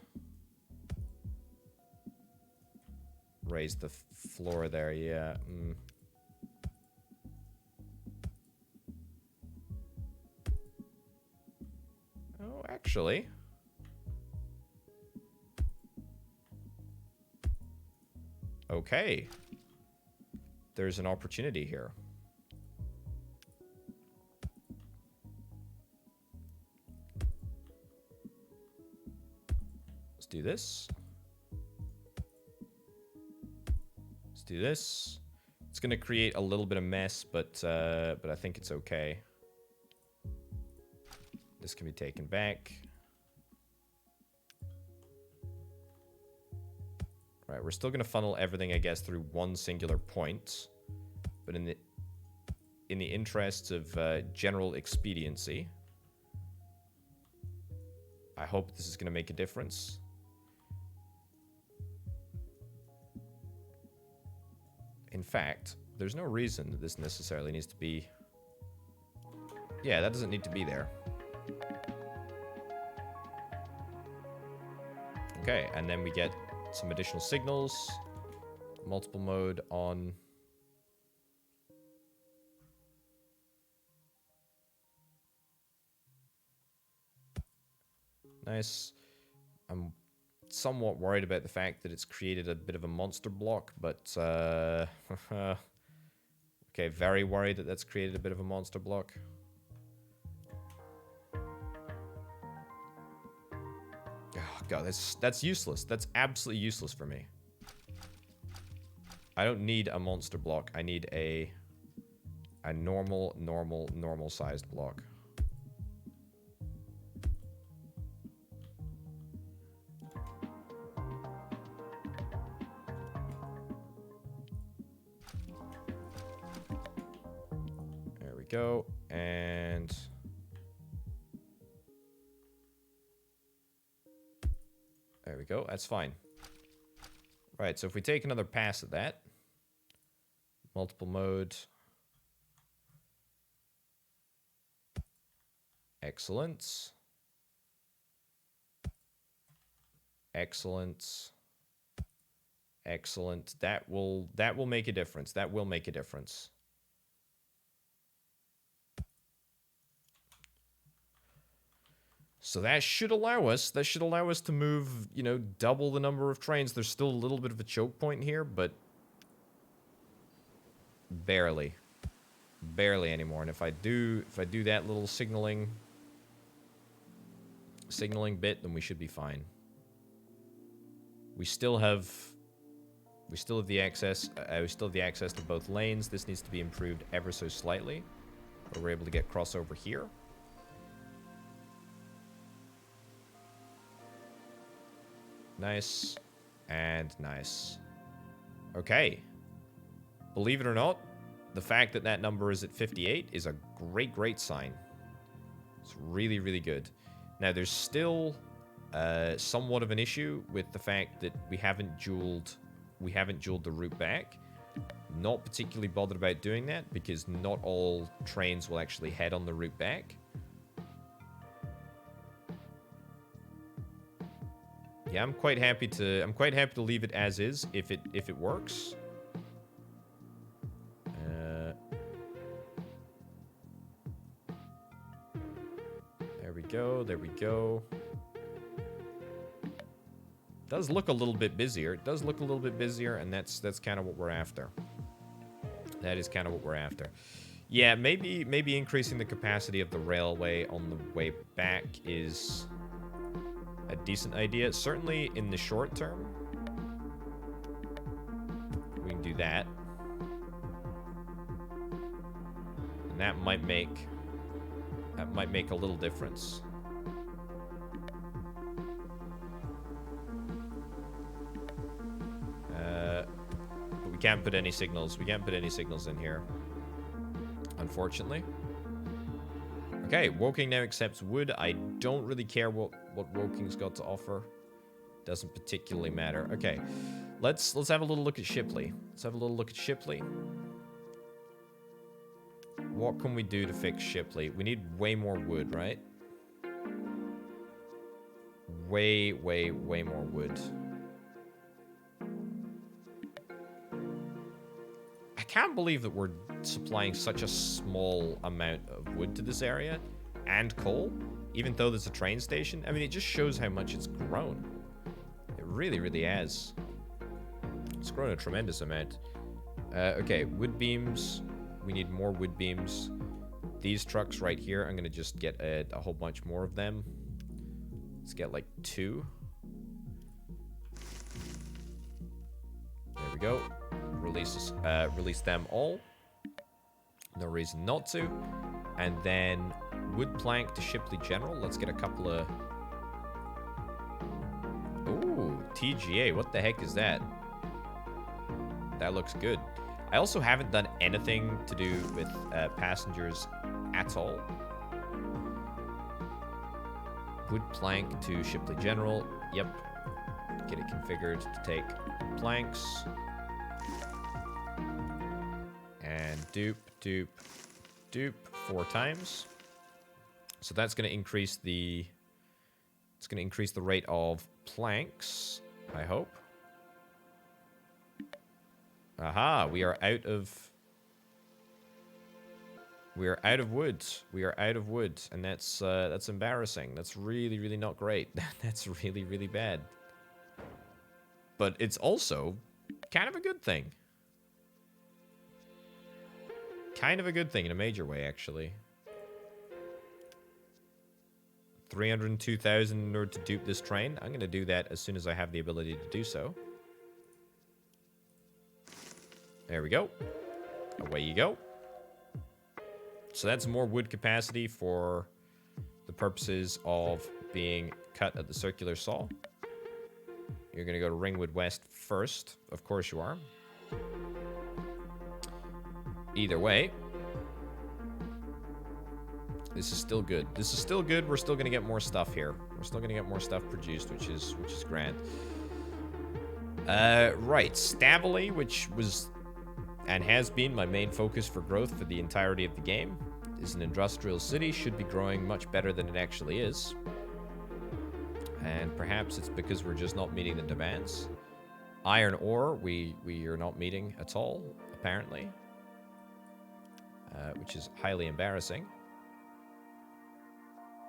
raise the floor there. Yeah. Oh, actually. Okay. There's an opportunity here. Let's do this. Let's do this. It's going to create a little bit of mess, but I think it's okay. This can be taken back. Right, we're still going to funnel everything, I guess, through one singular point. But in the interests of general expediency, I hope this is going to make a difference. In fact, there's no reason that this necessarily needs to be Yeah, that doesn't need to be there. Okay, and then we get some additional signals. Multiple mode on. Nice. I'm somewhat worried about the fact that it's created a bit of a monster block, but okay, very worried that that's created a bit of a monster block. Oh god, that's useless. That's absolutely useless for me. I don't need a monster block. I need a normal sized block. There we go. And there we go. That's fine. Right, so if we take another pass at that, multiple mode. Excellent. Excellent. Excellent. That will make a difference. That will make a difference. So that should allow us to move, you know, double the number of trains. There's still a little bit of a choke point here, but barely. Barely anymore. And if I do that little signaling bit, then we should be fine. We still have the access to both lanes. This needs to be improved ever so slightly. But we're able to get crossover here. Nice. And nice. Okay. Believe it or not, the fact that that number is at 58 is a great sign. It's really, really good. Now, there's still somewhat of an issue with the fact that we haven't jeweled the route back. Not particularly bothered about doing that because not all trains will actually head on the route back. Yeah, I'm quite happy to leave it as is if it works. There we go. Does look a little bit busier. It does look a little bit busier, and that's kind of what we're after. That is kind of what we're after. Yeah, maybe increasing the capacity of the railway on the way back is a decent idea. Certainly in the short term, we can do that. And that might make a little difference. But we can't put any signals. We can't put any signals in here, unfortunately. Okay, Woking now accepts wood. I don't really care what Woking's got to offer. Doesn't particularly matter. Okay, let's have a little look at Shipley. Let's have a little look at Shipley. What can we do to fix Shipley? We need way more wood, right? Way more wood. I can't believe that we're supplying such a small amount of wood to this area and coal, even though there's a train station. I mean, it just shows how much it's grown. It really has. It's grown a tremendous amount. Okay, wood beams. We need more wood beams. These trucks right here, I'm going to just get a whole bunch more of them. Let's get like 2. There we go. Release them all. No reason not to. And then wood plank to Shipley General. Let's get a couple of... Ooh, TGA. What the heck is that? That looks good. I also haven't done anything to do with passengers at all. Wood plank to Shipley General. Yep. Get it configured to take planks. And dupe 4 times. So that's going to increase the... It's going to increase the rate of planks, I hope. Aha, we are out of... We are out of wood. We are out of wood, and that's embarrassing. That's really, really not great. That's really, really bad. But it's also kind of a good thing. Kind of a good thing in a major way, actually. 302,000 in order to dupe this train. I'm going to do that as soon as I have the ability to do so. There we go. Away you go. So that's more wood capacity for the purposes of being cut at the circular saw. You're going to go to Ringwood West first. Of course you are. Either way, this is still good. This is still good. We're still going to get more stuff here. We're still going to get more stuff produced, which is grand. Right. Stavely, which was and has been my main focus for growth for the entirety of the game, is an industrial city. Should be growing much better than it actually is. And perhaps it's because we're just not meeting the demands. Iron ore, we are not meeting at all, apparently. Which is highly embarrassing.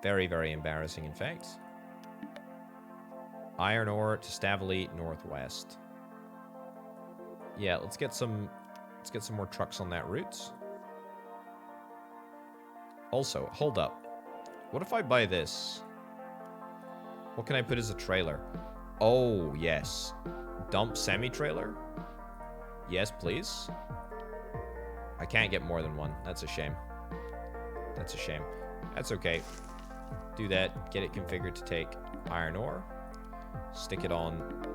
Very, very embarrassing, in fact. Iron ore to Stavely Northwest. Yeah, let's get some more trucks on that route. Also, hold up. What if I buy this? What can I put as a trailer? Oh, yes. Dump semi-trailer? Yes, please. I can't get more than one. That's a shame. That's a shame. That's okay. Do that. Get it configured to take iron ore. Stick it on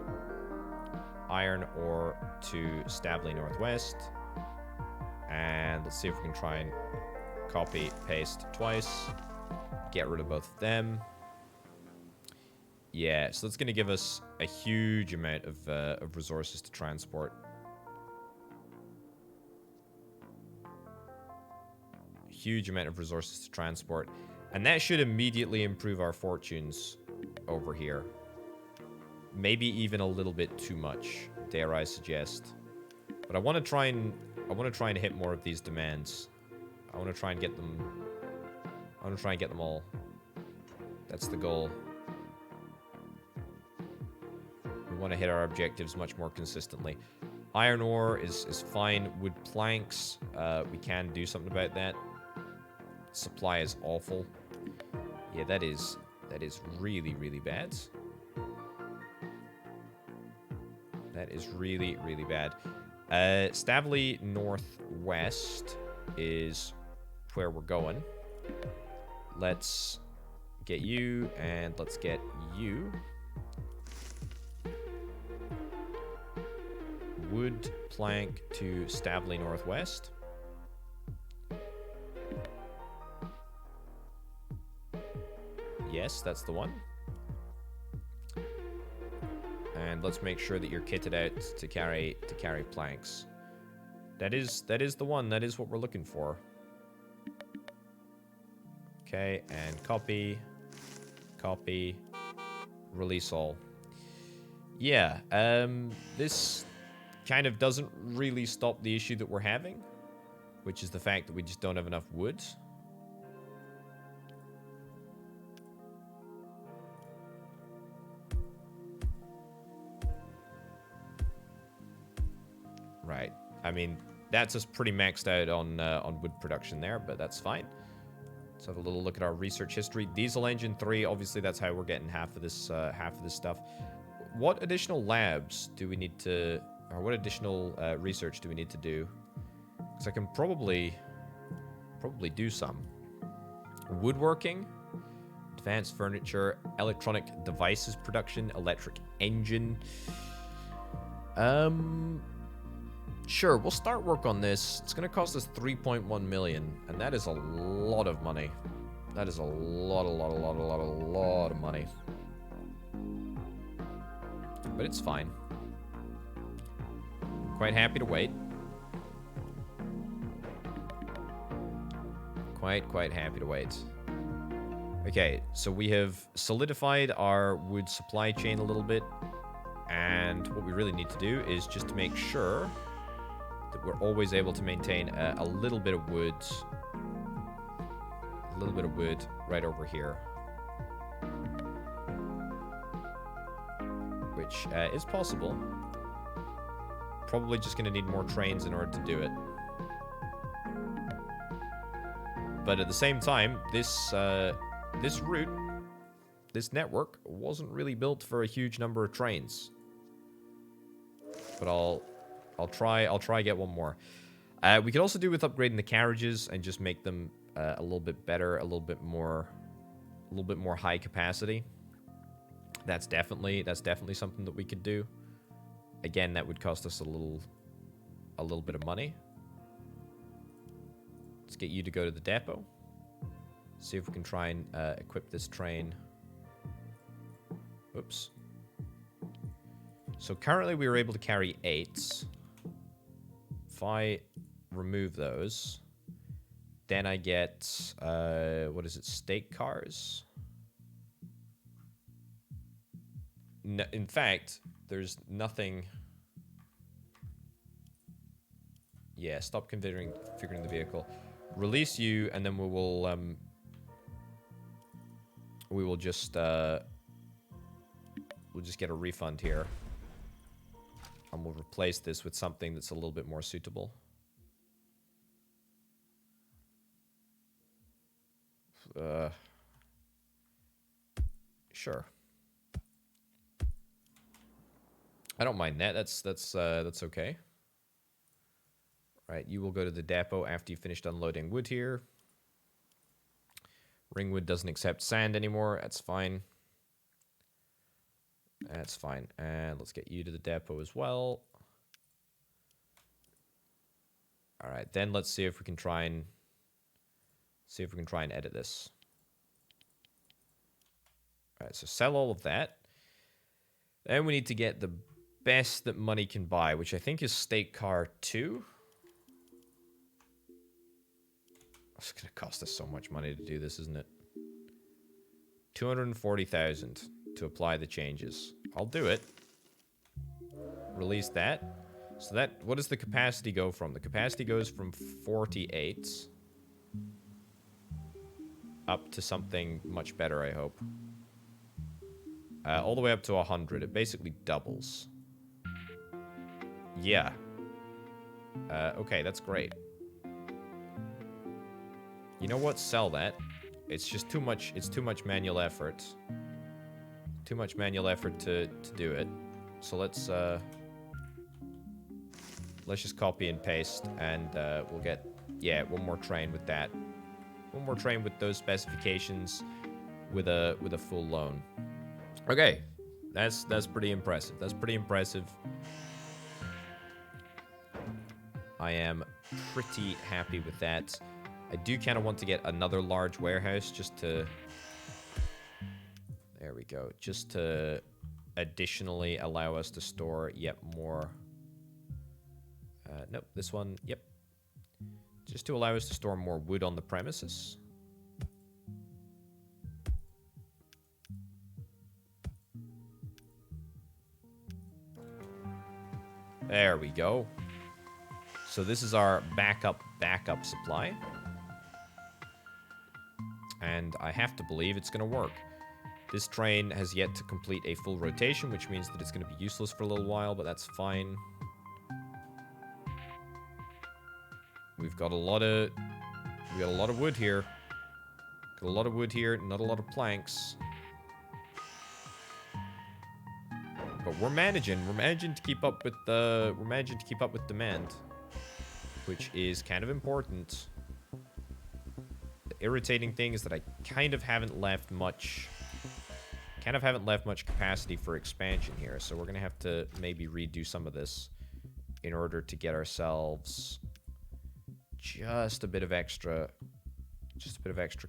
iron ore to Stavely Northwest. And let's see if we can try and copy, paste twice. Get rid of both of them. Yeah, so that's going to give us a huge amount of resources to transport. Huge amount of resources to transport. And that should immediately improve our fortunes over here. Maybe even a little bit too much, dare I suggest. But I want to try and hit more of these demands. I want to try and get them. I want to try and get them all. That's the goal. We want to hit our objectives much more consistently. Iron ore is fine. Wood planks, we can do something about that. Supply is awful. Yeah, that is really, really bad. That is really, really bad. Stavely Northwest is where we're going. Let's get you, and let's get you. Wood plank to Stavely Northwest. Yes, that's the one. And let's make sure that you're kitted out to carry planks. That is the one. That is what we're looking for. Okay, and copy, release all. Yeah, this kind of doesn't really stop the issue that we're having, which is the fact that we just don't have enough wood. Right. I mean, that's just pretty maxed out on wood production there, but that's fine. Let's have a little look at our research history. Diesel engine 3, obviously that's how we're getting half of this stuff. What additional labs do we need to, or what additional research do we need to do? Because I can probably do some. Woodworking, advanced furniture, electronic devices production, electric engine. Sure, we'll start work on this. It's going to cost us 3.1 million, and that is a lot of money. That is a lot of money. But it's fine. I'm quite happy to wait. Quite happy to wait. Okay, so we have solidified our wood supply chain a little bit. And what we really need to do is just to make sure that we're always able to maintain a little bit of wood. A little bit of wood right over here. Which is possible. Probably just going to need more trains in order to do it. But at the same time, this route, this network, wasn't really built for a huge number of trains. But I'll try get one more. We could also do with upgrading the carriages and just make them a little bit better, a little bit more high capacity. That's definitely something that we could do. Again, that would cost us a little bit of money. Let's get you to go to the depot. See if we can try and equip this train. Oops. So currently we were able to carry 8. If I remove those, then I get, what is it, stake cars? No, in fact, there's nothing. Yeah, stop configuring the vehicle. Release you, and then we will just we'll just get a refund here, and we'll replace this with something that's a little bit more suitable. Sure. I don't mind that. That's okay. Right, you will go to the depot after you finished unloading wood here. Ringwood doesn't accept sand anymore. That's fine. That's fine. And let's get you to the depot as well. All right, then let's see if we can try and edit this. All right, so sell all of that. Then we need to get the best that money can buy, which I think is State Car 2. It's going to cost us so much money to do this, isn't it? 240,000 to apply the changes. I'll do it. Release that. So that, what does the capacity go from? The capacity goes from 48 up to something much better, I hope. All the way up to 100. It basically doubles. Yeah. Okay, that's great. You know what? Sell that. It's just too much. It's too much manual effort. Too much manual effort to do it. So let's just copy and paste, and we'll get one more train with that. One more train with those specifications, with a full loan. Okay, that's pretty impressive. That's pretty impressive. I am pretty happy with that. I do kind of want to get another large warehouse just to... There we go. Just to additionally allow us to store yet more... nope, this one, yep. Just to allow us to store more wood on the premises. There we go. So this is our backup supply. And I have to believe it's going to work. This train has yet to complete a full rotation, which means that it's going to be useless for a little while, but that's fine. We've got a lot of wood here. Got a lot of wood here, not a lot of planks. But we're managing to keep up with demand, which is kind of important. The irritating thing is that I kind of haven't left much capacity for expansion here, so we're gonna have to maybe redo some of this in order to get ourselves just a bit of extra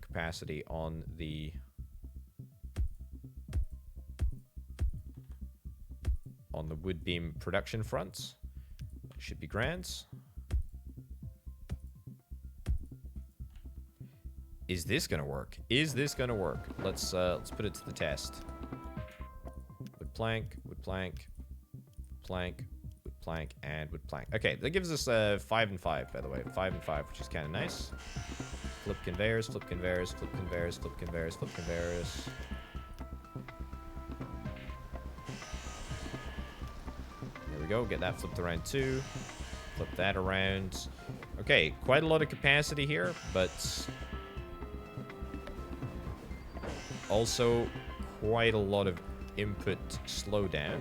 capacity on the wood beam production fronts. Should be grand. Is this gonna work? Is this gonna work? Let's put it to the test. Wood plank, wood plank, plank, wood plank, and wood plank. Okay, that gives us 5 and 5, by the way. 5 and 5, which is kind of nice. Flip conveyors, flip conveyors, flip conveyors, flip conveyors, flip conveyors. There we go. Get that flipped around too. Flip that around. Okay, quite a lot of capacity here, but also quite a lot of input slowdown.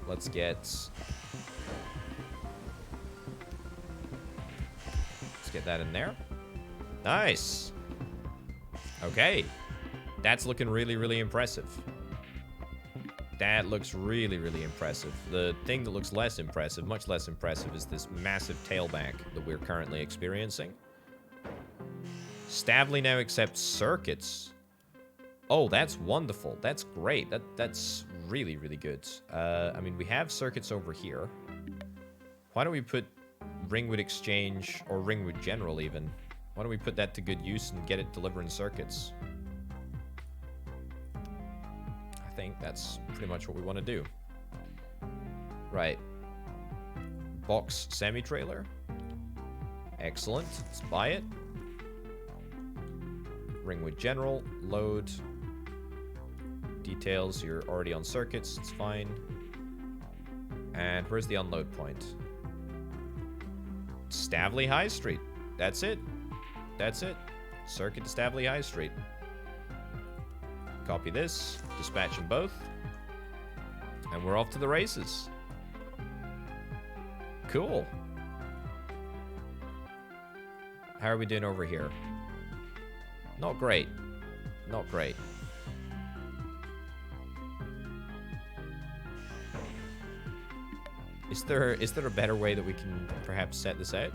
Let's get that in there. Nice. Okay. That's looking really, really impressive. That looks really, really impressive. The thing that looks less impressive, much less impressive, is this massive tailback that we're currently experiencing. Stavely now accepts circuits. Oh, that's wonderful. That's great. That's really, really good. I mean, we have circuits over here. Why don't we put Ringwood Exchange, or Ringwood General even? Why don't we put that to good use and get it delivering circuits? I think that's pretty much what we want to do. Right. Box semi-trailer. Excellent. Let's buy it. Ringwood General. Load. Details. You're already on circuits. It's fine. And where's the unload point? Stavely High Street. That's it. That's it. Circuit to Stavely High Street. Copy this. Dispatch them both. And we're off to the races. Cool. How are we doing over here? Not great. Not great. Is there a better way that we can perhaps set this out?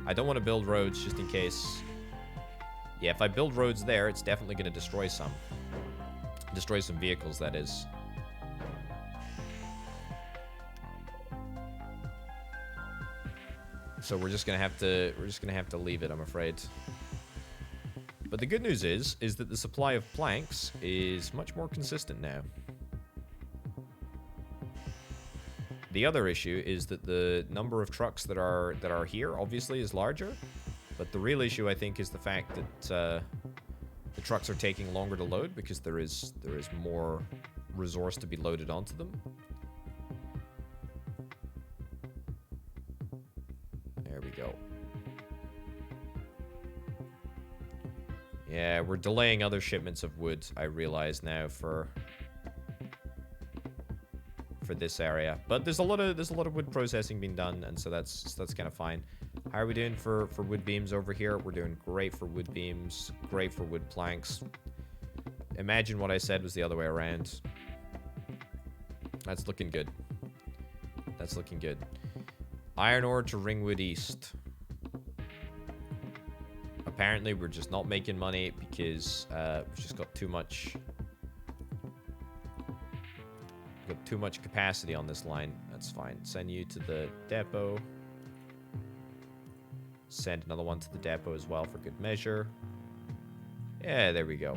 I don't want to build roads just in case. Yeah, if I build roads there, it's definitely going to destroy some. Destroy some vehicles, that is. So we're just gonna have to leave it, I'm afraid. But the good news is that the supply of planks is much more consistent now. The other issue is that the number of trucks that are here obviously is larger, but the real issue I think is the fact that the trucks are taking longer to load because there is more resource to be loaded onto them. There we go. Yeah, we're delaying other shipments of wood, I realize now, for this area, but there's a lot of wood processing being done, and so that's kind of fine. How are we doing for wood beams over here? We're doing great for wood beams, great for wood planks. Imagine what I said was the other way around. That's looking good. That's looking good. Iron ore to Ringwood East. Apparently we're just not making money because we've just got too much capacity on this line. That's fine. Send you to the depot. Send another one to the depot as well for good measure. Yeah, there we go.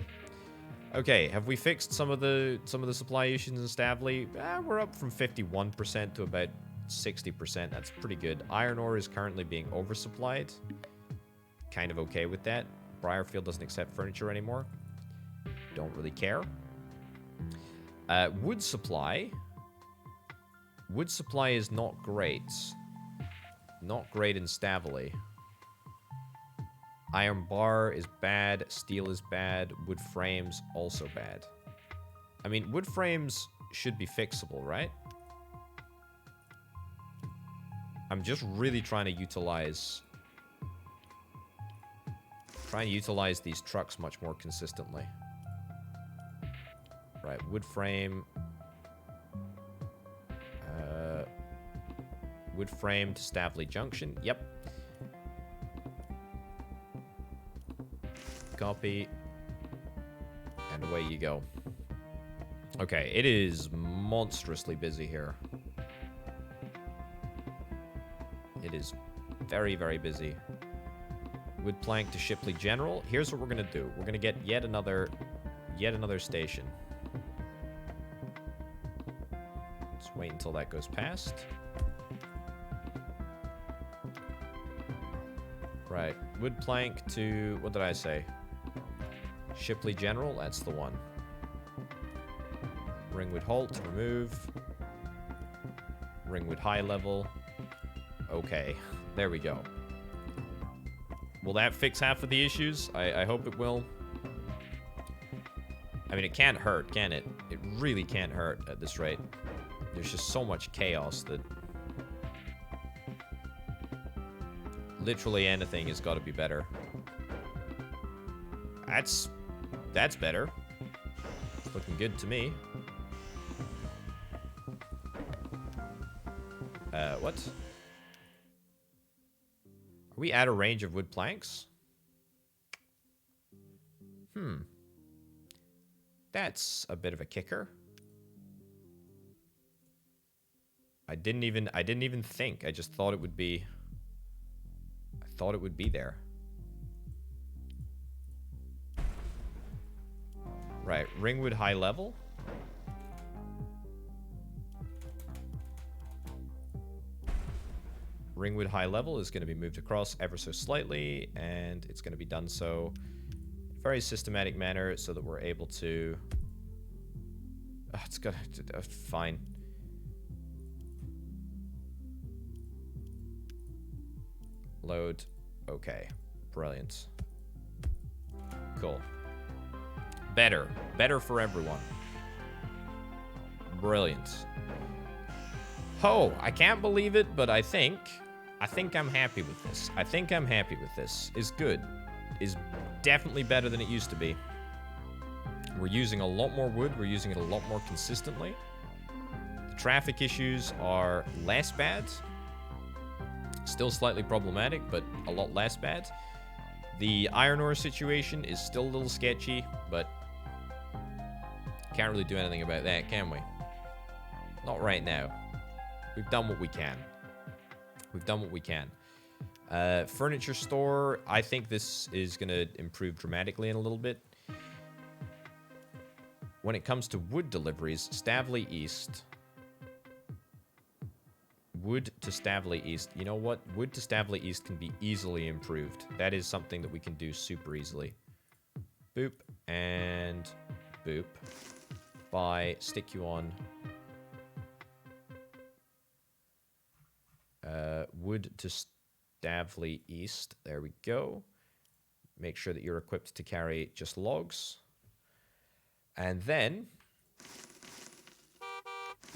Okay, have we fixed some of the supply issues in Stavely? We're up from 51% to about 60%. That's pretty good. Iron ore is currently being oversupplied. Kind of okay with that. Briarfield doesn't accept furniture anymore. Don't really care. Wood supply. Wood supply is not great. Not great in Stavely. Iron bar is bad. Steel is bad. Wood frames also bad. I mean, wood frames should be fixable, right? I'm just really trying to utilize these trucks much more consistently. Right, wood frame. Wood frame to Stavely Junction. Yep. Copy. And away you go. Okay, it is monstrously busy here. It is very, very busy. Wood plank to Shipley General. Here's what we're gonna do. We're gonna get yet another station. Let's wait until that goes past. Right. Wood plank to, what did I say? Shipley General, that's the one. Ringwood Halt, remove. Ringwood High Level. Okay, there we go. Will that fix half of the issues? I hope it will. I mean, it can't hurt, can it? It really can't hurt at this rate. There's just so much chaos that... literally anything has got to be better. That's better. It's looking good to me. What? Are we out of range of wood planks? That's a bit of a kicker. I didn't even think. I just thought it would be... I thought it would be there. Right, Ringwood High Level. Ringwood High Level is going to be moved across ever so slightly, and it's going to be done so in a very systematic manner so that we're able to... it's got to... fine. Load. Okay. Brilliant. Cool. Better. Better for everyone. Brilliant. Oh, I can't believe it, but I think I'm happy with this. I think I'm happy with this. Is good. Is definitely better than it used to be. We're using a lot more wood. We're using it a lot more consistently. The traffic issues are less bad. Still slightly problematic, but a lot less bad. The iron ore situation is still a little sketchy, but can't really do anything about that, can we? Not right now. We've done what we can. We've done what we can. Furniture store, I think this is going to improve dramatically in a little bit. When it comes to wood deliveries, Stavley East... Wood to Stavley East. You know what? Wood to Stavley East can be easily improved. That is something that we can do super easily. Boop and boop. Stick you on. Wood to Stavley East. There we go. Make sure that you're equipped to carry just logs. And then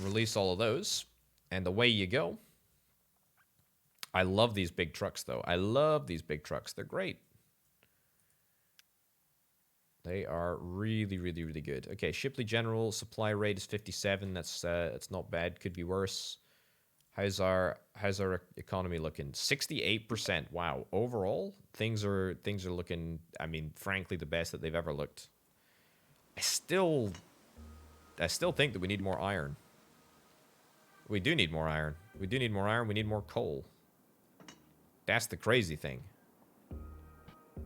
release all of those. And away you go. I love these big trucks, though. I love these big trucks. They're great. They are really, really, really good. Okay, Shipley General supply rate is 57. That's not bad. Could be worse. How's our economy looking? 68%. Wow. Overall, things are looking. I mean, frankly, the best that they've ever looked. I still think that we need more iron. We do need more iron. We do need more iron. We need more coal. That's the crazy thing.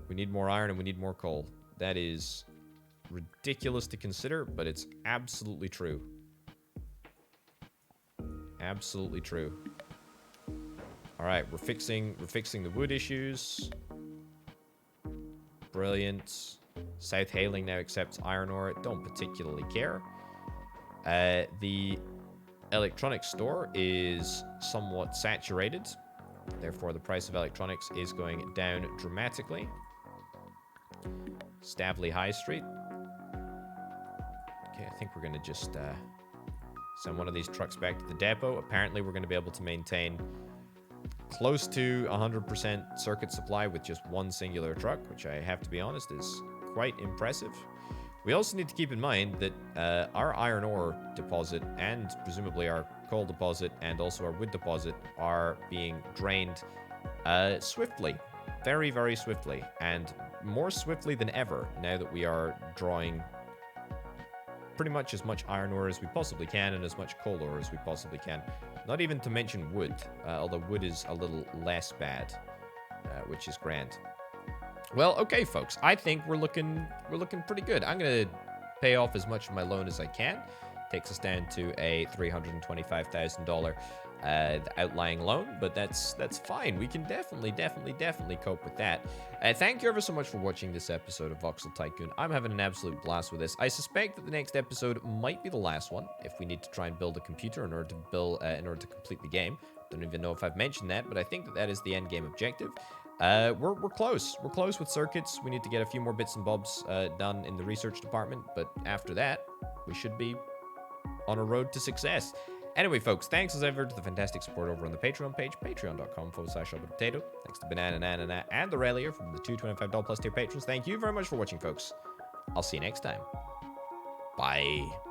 We need more iron and we need more coal. That is ridiculous to consider, but it's absolutely true. Absolutely true. All right, we're fixing the wood issues. Brilliant. South Hailing now accepts iron ore. Don't particularly care. The electronics store is somewhat saturated. Therefore, the price of electronics is going down dramatically. Stavley High Street. Okay, I think we're going to just send one of these trucks back to the depot. Apparently, we're going to be able to maintain close to 100% circuit supply with just one singular truck, which I have to be honest is quite impressive. We also need to keep in mind that our iron ore deposit and presumably our coal deposit and also our wood deposit are being drained swiftly. Very, very swiftly. And more swiftly than ever now that we are drawing pretty much as much iron ore as we possibly can and as much coal ore as we possibly can. Not even to mention wood, although wood is a little less bad, which is grand. Well, okay, folks. I think we're looking pretty good. I'm gonna pay off as much of my loan as I can. Takes us down to a $325,000 outlying loan, but that's fine. We can definitely cope with that. Thank you ever so much for watching this episode of Voxel Tycoon. I'm having an absolute blast with this. I suspect that the next episode might be the last one if we need to try and build a computer in order to complete the game. Don't even know if I've mentioned that, but I think that is the end game objective. We're close. We're close with circuits. We need to get a few more bits and bobs done in the research department, but after that, we should be on a road to success. Anyway, folks, thanks as ever to the fantastic support over on the Patreon page, patreon.com/potato. Thanks to Banana, Nana, and the Relier from the $225 plus tier patrons. Thank you very much for watching, folks. I'll see you next time. Bye.